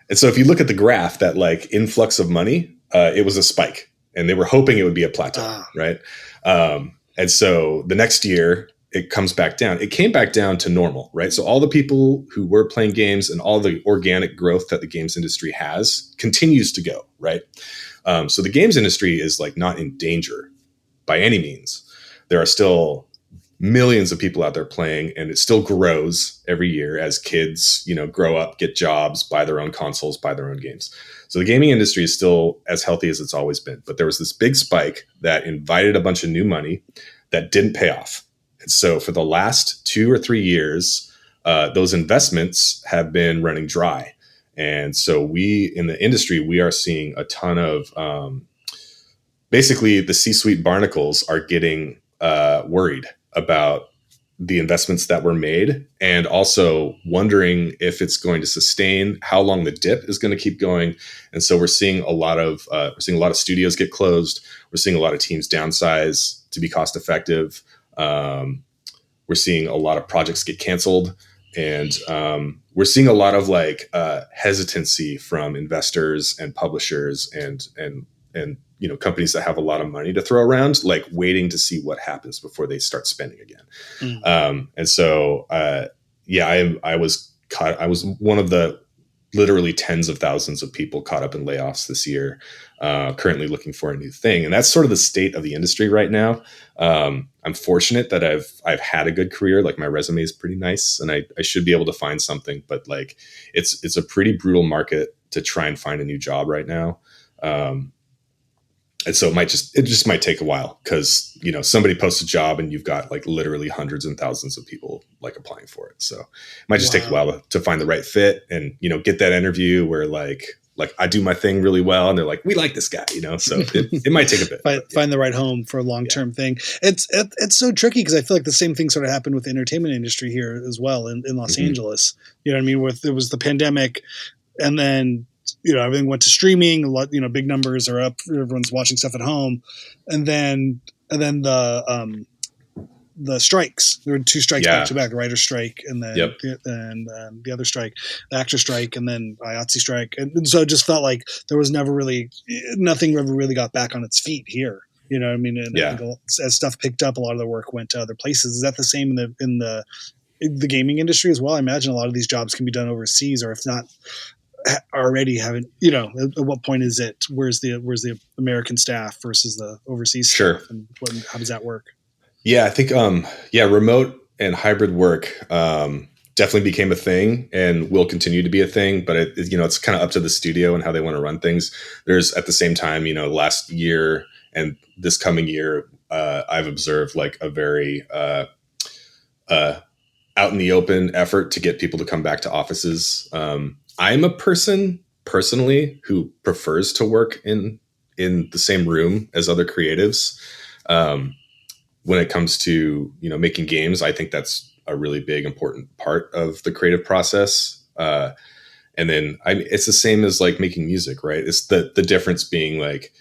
And so if you look at the graph, that like influx of money, it was a spike, and they were hoping it would be a plateau. Right. And so the next year it comes back down. It came back down to normal, right? So all the people who were playing games and all the organic growth that the games industry has continues to go, right? So the games industry is like not in danger by any means. There are still millions of people out there playing, and it still grows every year as kids, grow up, get jobs, buy their own consoles, buy their own games. So the gaming industry is still as healthy as it's always been. But there was this big spike that invited a bunch of new money that didn't pay off. And so for the last 2 or 3 years, those investments have been running dry. And so we, in the industry, we are seeing a ton of, basically the C-suite barnacles are getting worried about the investments that were made, and also wondering if it's going to sustain, how long the dip is going to keep going. And so we're seeing a lot of studios get closed. We're seeing a lot of teams downsize to be cost effective. We're seeing a lot of projects get canceled, and we're seeing a lot of hesitancy from investors and publishers and companies that have a lot of money to throw around, like waiting to see what happens before they start spending again. And so, I was one of the literally tens of thousands of people caught up in layoffs this year, currently looking for a new thing. And that's sort of the state of the industry right now. I'm fortunate that I've had a good career. Like my resume is pretty nice, and I should be able to find something, but like it's a pretty brutal market to try and find a new job right now. And so it just might take a while because, somebody posts a job and you've got like literally hundreds and thousands of people like applying for it. So it might just take a while to find the right fit and, get that interview where like I do my thing really well. And they're like, we like this guy, so it might take a bit. Find the right home for a long-term thing. It's so tricky because I feel like the same thing sort of happened with the entertainment industry here as well in Los Angeles. You know what I mean? With it was the pandemic and then, everything went to streaming. A lot, big numbers are up. Everyone's watching stuff at home, and then the strikes. There were 2 strikes back to back: the writer's strike, and then the other strike, the actor strike, and then IATSE strike. And so it just felt like there was nothing ever really got back on its feet here. You know what I mean? And as stuff picked up, a lot of the work went to other places. Is that the same in the gaming industry as well? I imagine a lot of these jobs can be done overseas, or if not already haven't, at what point is it? Where's the American staff versus the overseas staff, and how does that work? Yeah, I think remote and hybrid work definitely became a thing and will continue to be a thing. But it's kind of up to the studio and how they want to run things. There's at the same time, last year and this coming year, I've observed like a very out in the open effort to get people to come back to offices. I'm a person personally who prefers to work in the same room as other creatives. When it comes to, making games, I think that's a really big, important part of the creative process. And then it's the same as like making music, right? It's the difference being like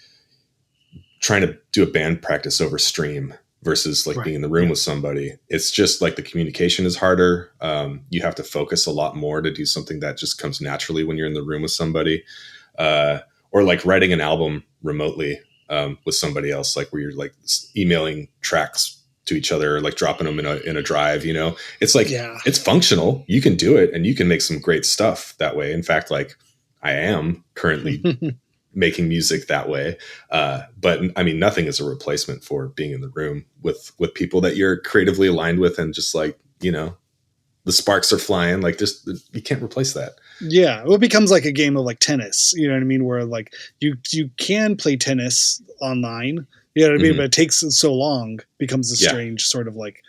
trying to do a band practice over stream versus like being in the room with somebody. It's just like the communication is harder. You have to focus a lot more to do something that just comes naturally when you're in the room with somebody, or like writing an album remotely with somebody else, like where you're like emailing tracks to each other, or like dropping them in a drive, it's like, it's functional. You can do it and you can make some great stuff that way. In fact, like I am currently making music that way. But I mean, nothing is a replacement for being in the room with people that you're creatively aligned with. And just like, the sparks are flying, like just, you can't replace that. Yeah. Well, it becomes like a game of like tennis, you know what I mean? Where like you can play tennis online, you know what I mean? But it takes so long, becomes a strange sort of like,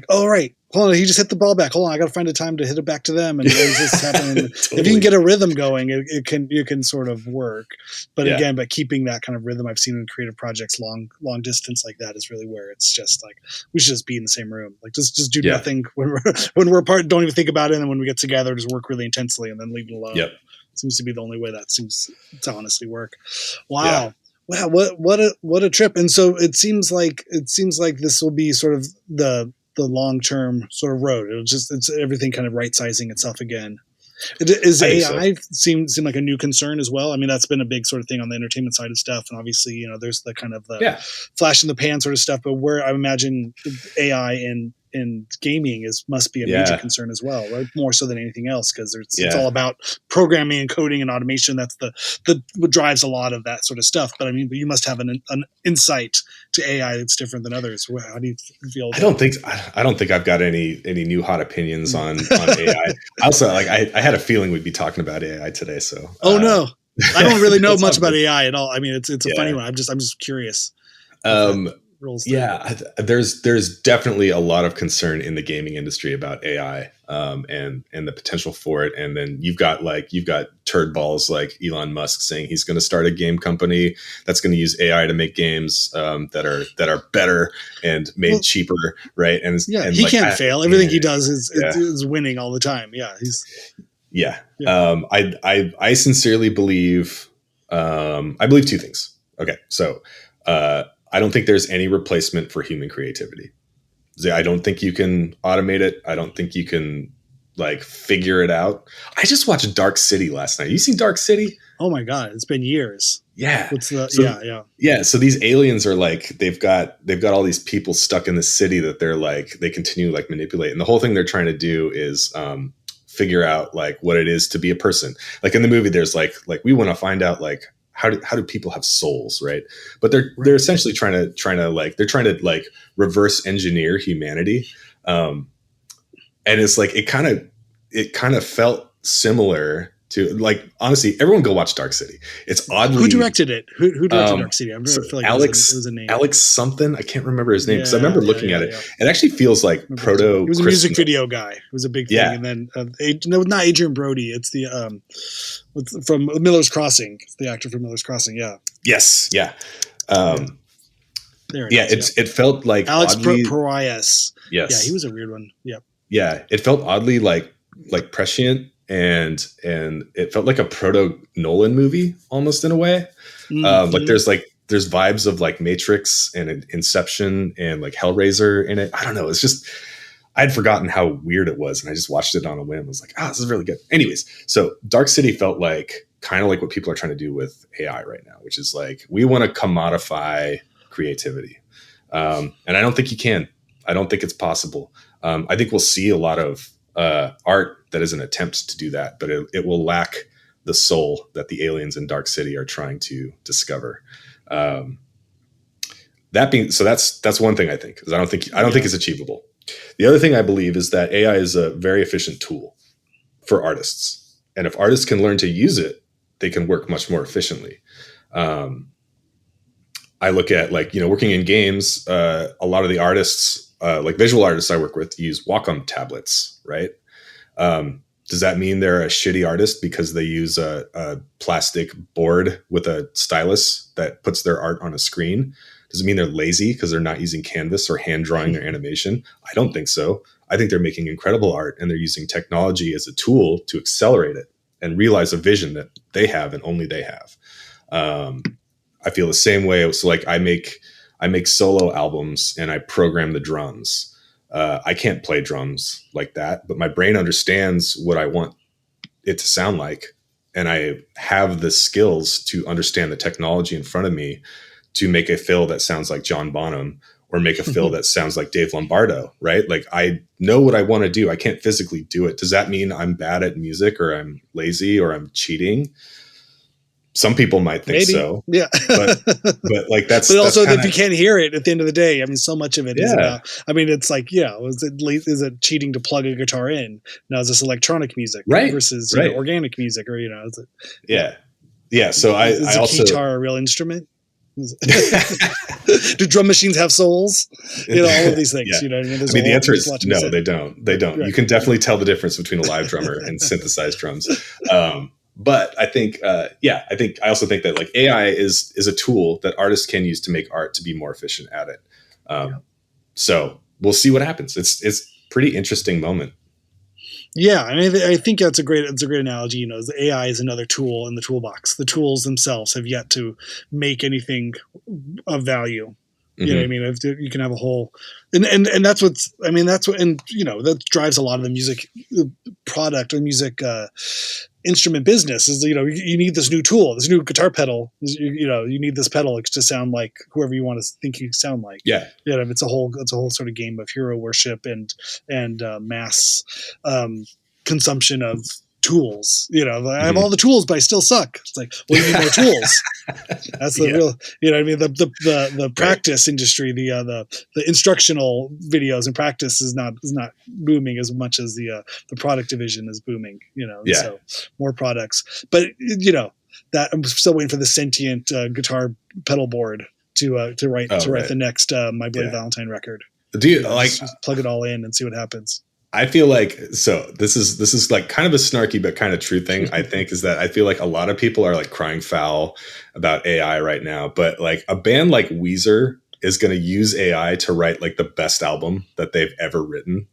oh, right. Hold on, he just hit the ball back. Hold on, I got to find a time to hit it back to them. And this happening? Totally. If you can get a rhythm going, you can sort of work. But again, but keeping that kind of rhythm, I've seen in creative projects, long distance like that is really where it's just like we should just be in the same room, like just do nothing when we're apart. Don't even think about it, and then when we get together, just work really intensely, and then leave it alone. Yep. Seems to be the only way that seems to honestly work. Wow. Yeah. Wow, what a trip. And so it seems like this will be sort of the long-term sort of road. It's everything kind of right-sizing itself again. Is AI seem like a new concern as well? I mean, that's been a big sort of thing on the entertainment side of stuff. And obviously, there's the kind of the flash in the pan sort of stuff, but where I imagine AI in gaming must be a major concern as well, right? More so than anything else, because it's all about programming and coding and automation. That's what drives a lot of that sort of stuff. But I mean, you must have an insight to AI that's different than others. How do you feel? I don't think I've got any new hot opinions on AI. Also, like I had a feeling we'd be talking about AI today. So no, I don't really know much about AI at all. I mean, it's a funny one. I'm just curious. There's definitely a lot of concern in the gaming industry about AI and the potential for it. And then you've got turd balls like Elon Musk saying he's going to start a game company that's going to use AI to make games that are better and made cheaper, right? And he can't fail. Everything he does is winning all the time. I sincerely believe I believe 2 things. Okay, so I don't think there's any replacement for human creativity. I don't think you can automate it. I don't think you can like figure it out. I just watched Dark City last night. You seen Dark City? Oh my God. It's been years. Yeah. So these aliens are like, they've got all these people stuck in the city that they're like, they continue like manipulate. And the whole thing they're trying to do is figure out like what it is to be a person. Like in the movie, there's like we want to find out like, how do people have souls, right? But they're essentially trying to reverse engineer humanity, and it's like it kind of felt similar too. Like, honestly, everyone go watch Dark City. It's oddly, who directed it? Who directed Dark City? I'm so feel like Alex, it was a name. Alex something. I can't remember his name because I remember looking at it. Yeah. It actually feels like proto. He was a music video guy. It was a big thing. Yeah. And then no, not Adrian Brody. It's the from Miller's Crossing. It's the actor from Miller's Crossing. Yeah. Yes. Yeah. There it felt like Alex oddly, Proyas. Yes. Yeah, he was a weird one. Yep. Yeah, it felt oddly like prescient, and it felt like a proto Nolan movie almost in a way. Mm-hmm. Like there's vibes of like Matrix and Inception and like Hellraiser in it. I don't know. It's just I'd forgotten how weird it was, and I just watched it on a whim. I was like, this is really good. Anyways, so Dark City felt like kind of like what people are trying to do with AI right now, which is like we want to commodify creativity, and I don't think you can. I don't think it's possible. I think we'll see a lot of art that is an attempt to do that, but it will lack the soul that the aliens in Dark City are trying to discover. That's one thing I think, is I don't think it's achievable. The other thing I believe is that AI is a very efficient tool for artists, and if artists can learn to use it, they can work much more efficiently. I look at working in games. A lot of the artists, like visual artists I work with, use Wacom tablets, right? Does that mean they're a shitty artist because they use a plastic board with a stylus that puts their art on a screen? Does it mean they're lazy because they're not using canvas or hand drawing their animation? I don't think so. I think they're making incredible art, and they're using technology as a tool to accelerate it and realize a vision that they have and only they have. I feel the same way. So like I make solo albums and I program the drums. I can't play drums like that, but my brain understands what I want it to sound like. And I have the skills to understand the technology in front of me to make a fill that sounds like John Bonham, or make a fill that sounds like Dave Lombardo, right? Like I know what I want to do. I can't physically do it. Does that mean I'm bad at music, or I'm lazy, or I'm cheating? Some people might think so. Yeah. but like but also if you can't hear it at the end of the day, I mean, so much of it is about, I mean, it's like, is it cheating to plug a guitar in? Now is this electronic music versus organic music, or, is it? Yeah. Yeah. So is I also, guitar a real instrument? Do drum machines have souls? All of these things, yeah. I mean, the answer is no, they don't. Right. You can definitely tell the difference between a live drummer and synthesized drums. But I think, I also think that like AI is a tool that artists can use to make art to be more efficient at it. So we'll see what happens. It's pretty interesting moment. Yeah, I mean, I think that's a great analogy. The AI is another tool in the toolbox. The tools themselves have yet to make anything of value. You know what I mean? You can have a whole, and that's what's, I mean, that's what, and that drives a lot of the music product or music instrument business is, you need this new tool, this new guitar pedal, you need this pedal to sound like whoever you want to think you sound like. Yeah. It's a whole sort of game of hero worship and mass consumption of tools. I have all the tools, but I still suck. It's like, well, you need more tools. That's the real, I mean, the practice industry, the instructional videos and practice is not booming as much as the product division is booming, so more products, but that I'm still waiting for the sentient guitar pedal board to write the next My Bloody Valentine record. Do you just plug it all in and see what happens? I feel like, so this is like kind of a snarky but kind of true thing, I think, is that I feel like a lot of people are like crying foul about AI right now, but like a band like Weezer is going to use AI to write like the best album that they've ever written.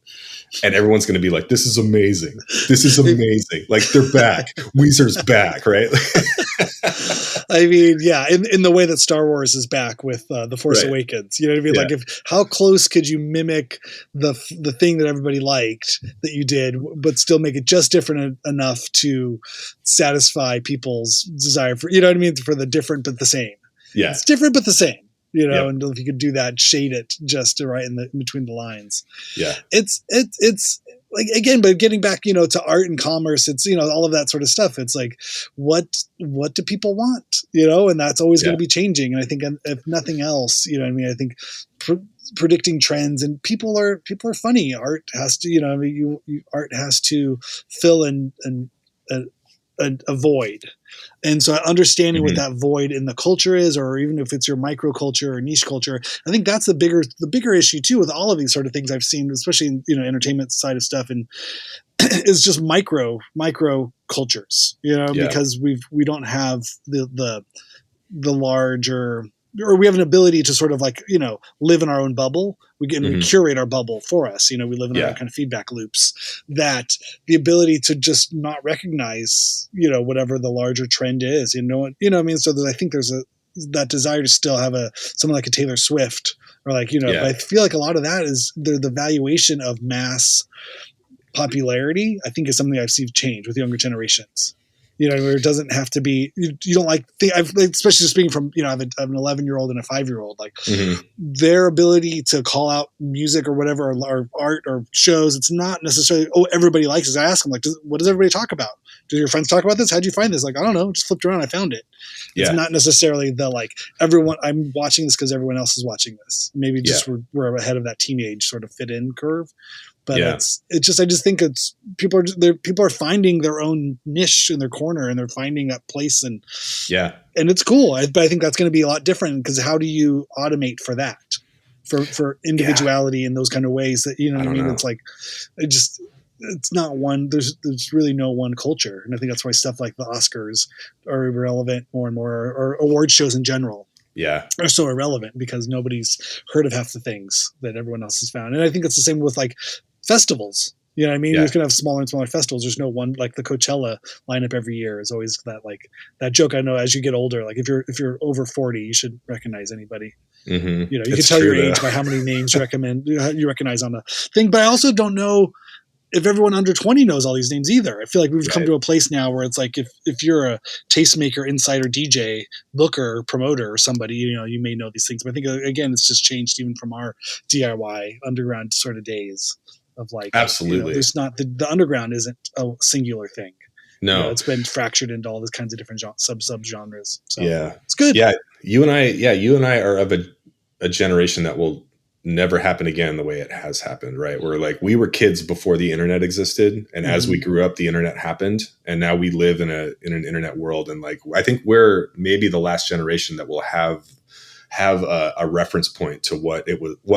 And everyone's going to be like, this is amazing. This is amazing. Like they're back. Weezer's back, right? I mean, yeah, in the way that Star Wars is back with The Force Awakens. You know what I mean? Yeah. Like, how close could you mimic the thing that everybody liked that you did, but still make it just different enough to satisfy people's desire for, you know what I mean? For the different but the same. Yeah, it's different but the same. And if you could do that, shade it just right in between the lines. Yeah, it's like, again, but getting back, to art and commerce, it's, all of that sort of stuff. It's like, what do people want, and that's always going to be changing. And I think if nothing else, I mean, I think predicting trends, and people are funny. Art has to, art has to fill a void. And so understanding what that void in the culture is, or even if it's your microculture or niche culture, I think that's the bigger issue too with all of these sort of things I've seen, especially in, entertainment side of stuff, and is just micro cultures, because we don't have the larger, or we have an ability to sort of like, live in our own bubble. We curate our bubble for us. We live in our own kind of feedback loops, that the ability to just not recognize, whatever the larger trend is, I mean? So I think there's that desire to still have someone like a Taylor Swift, or like, but I feel like a lot of that is the valuation of mass popularity, I think, is something I've seen change with younger generations. Where it doesn't have to be, you don't like, especially speaking from, I have an 11-year-old and a 5-year-old, like their ability to call out music or whatever, or art or shows, it's not necessarily, everybody likes it. I ask them, like, what does everybody talk about? Do your friends talk about this? How'd you find this? Like, I don't know, just flipped around, I found it. It's not necessarily the, like, everyone, I'm watching this because everyone else is watching this. Maybe just we're ahead of that teenage sort of fit in curve. But it's just, I just think it's people are finding their own niche in their corner, and they're finding that place, and it's cool. But I think that's going to be a lot different, because how do you automate for that, for individuality in those kind of ways that, what I mean? It's like, it's not one, there's really no one culture. And I think that's why stuff like the Oscars are irrelevant more and more, or award shows in general. Are so irrelevant, because nobody's heard of half the things that everyone else has found. And I think it's the same with like festivals. You know what I mean? You're going to have smaller and smaller festivals. There's no one, like the Coachella lineup every year is always that joke. I know as you get older, like if you're over 40, you should recognize anybody. You can tell your age by how many names you recognize on the thing. But I also don't know if everyone under 20 knows all these names either. I feel like we've come to a place now where it's like, if you're a tastemaker, insider, DJ, booker, promoter, or somebody, you may know these things. But I think, again, it's just changed even from our DIY underground sort of days of like, absolutely. There's not, the underground isn't a singular thing. No, it's been fractured into all these kinds of different sub genres. So it's good. You and I are of a generation that will never happen again the way it has happened, right? We're like, we were kids before the internet existed, and as we grew up, the internet happened, and now we live in an internet world. And like, I think we're maybe the last generation that will have a reference point to what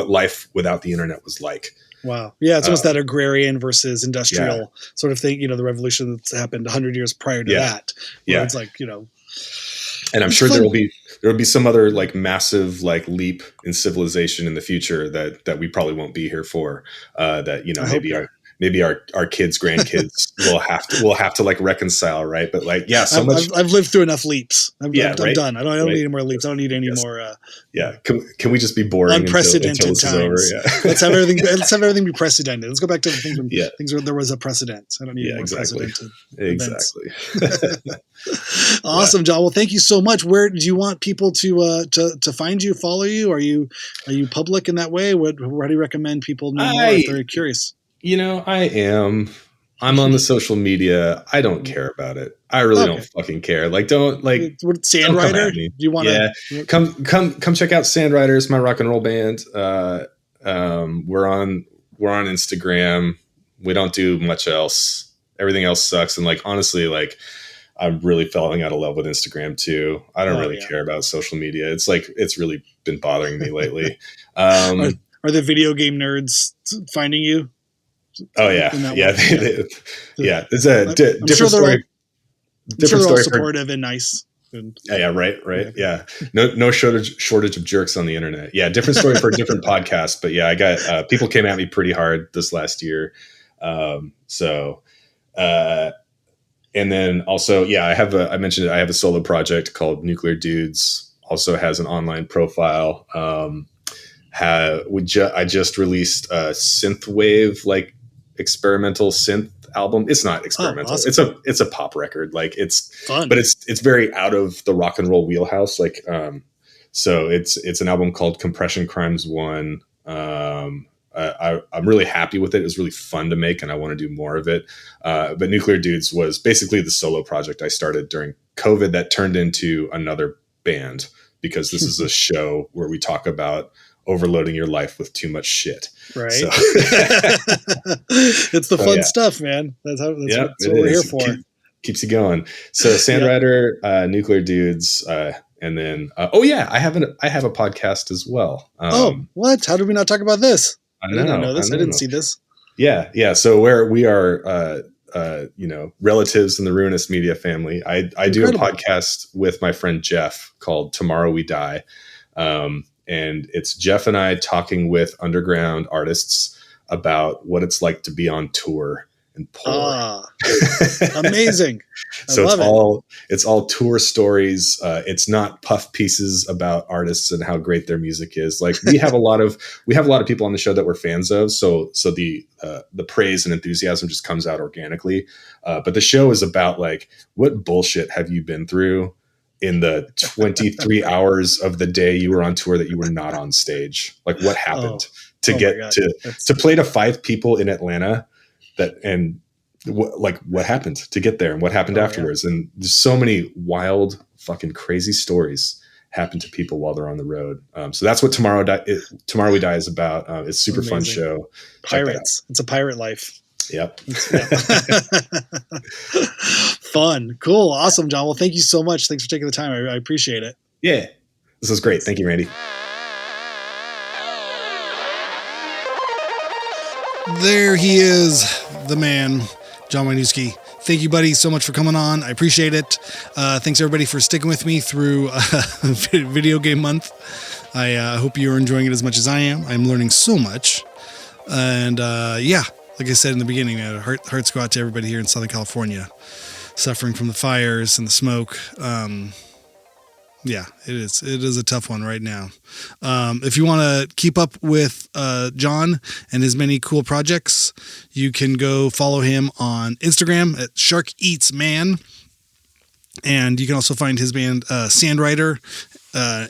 life without the internet was like. Wow. Yeah, it's almost that agrarian versus industrial sort of thing, the revolution that's happened 100 years prior to that. Yeah. It's like, and I'm sure there will be some other like massive like leap in civilization in the future that we probably won't be here for, that maybe our kids, grandkids will have to like reconcile, right? But like, I've lived through enough leaps. I'm done. I don't need any more leaps. I don't need any more. Can we just be boring unprecedented until times? Over? Yeah. Let's have everything be precedented. Let's go back to the things things where there was a precedent. I don't need more precedented. Exactly. Awesome, John. Well, thank you so much. Where do you want people to find you, follow you? Are you public in that way? Where do you recommend people know more if they're curious? I am. I'm on the social media. I don't care about it. I really don't fucking care. Like, don't like Sandwriter. Do you want to come check out Sandwriter? It's my rock and roll band. We're on Instagram. We don't do much else. Everything else sucks. And like, honestly, like, I'm really falling out of love with Instagram too. I don't really care about social media. It's like, it's really been bothering me lately. Are the video game nerds finding you? Oh yeah. It's a different story. I'm sure they're all supportive and nice. Right. Yeah. No shortage of jerks on the internet. Yeah. Different story for a different podcast. But yeah, I got, people came at me pretty hard this last year. And then also, I mentioned it. I have a solo project called Nuclear Dudes. Also has an online profile. I just released a synthwave, like experimental synth album. It's not experimental. Awesome. It's a pop record. Like it's fun, but it's very out of the rock and roll wheelhouse. Like, so it's an album called Compression Crimes 1. I'm really happy with it. It was really fun to make, and I want to do more of it. But Nuclear Dudes was basically the solo project I started during COVID that turned into another band, because this is a show where we talk about overloading your life with too much shit. Right. So. It's the fun stuff, man. That's what we're here for. Keeps you going. So Sandwriter, Nuclear Dudes, and then I have a podcast as well. What? How did we not talk about this? I didn't know this. I didn't see this. Yeah. So we are relatives in the Ruinous Media family. I do a podcast with my friend Jeff called Tomorrow We Die. And it's Jeff and I talking with underground artists about what it's like to be on tour and poor. Amazing. So it's all tour stories. It's not puff pieces about artists and how great their music is. Like we have a lot of people on the show that we're fans of. So the praise and enthusiasm just comes out organically. But the show is about like, what bullshit have you been through in the 23 hours of the day you were on tour that you were not on stage? Like what happened to play to 5 people in Atlanta what happened to get there and what happened afterwards. And there's so many wild fucking crazy stories happen to people while they're on the road. So that's what Tomorrow We Die is about. It's a super fun show. Pirates. It's a pirate life. Yep. Fun. Cool. Awesome, John. Well, thank you so much. Thanks for taking the time. I appreciate it. Yeah. This was great. Thank you, Randy. There he is, the man, Jon Weisnewski. Thank you, buddy, so much for coming on. I appreciate it. Thanks, everybody, for sticking with me through Video Game Month. I hope you're enjoying it as much as I am. I'm learning so much. And like I said in the beginning, hearts go out to everybody here in Southern California, suffering from the fires and the smoke. It is a tough one right now. If you want to keep up with John and his many cool projects, you can go follow him on Instagram at Shark Eats Man. And you can also find his band Sandwriter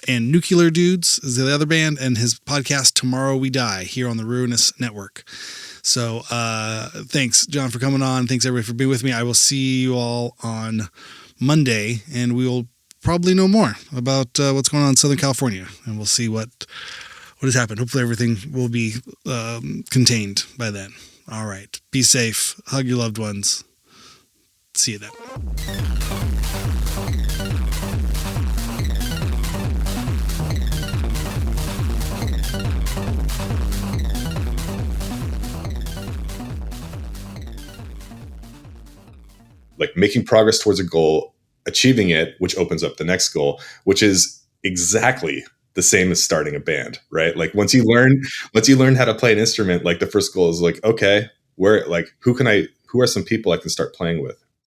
and Nuclear Dudes is the other band, and his podcast Tomorrow We Die here on the Ruinous Network. So thanks, John, for coming on. Thanks, everybody, for being with me. I will see you all on Monday, and we will probably know more about what's going on in Southern California, and we'll see what has happened. Hopefully everything will be contained by then. All right. Be safe. Hug your loved ones. See you then. Like making progress towards a goal, achieving it, which opens up the next goal, which is exactly the same as starting a band, right? Like once you learn how to play an instrument, like the first goal is like, okay, who are some people I can start playing with?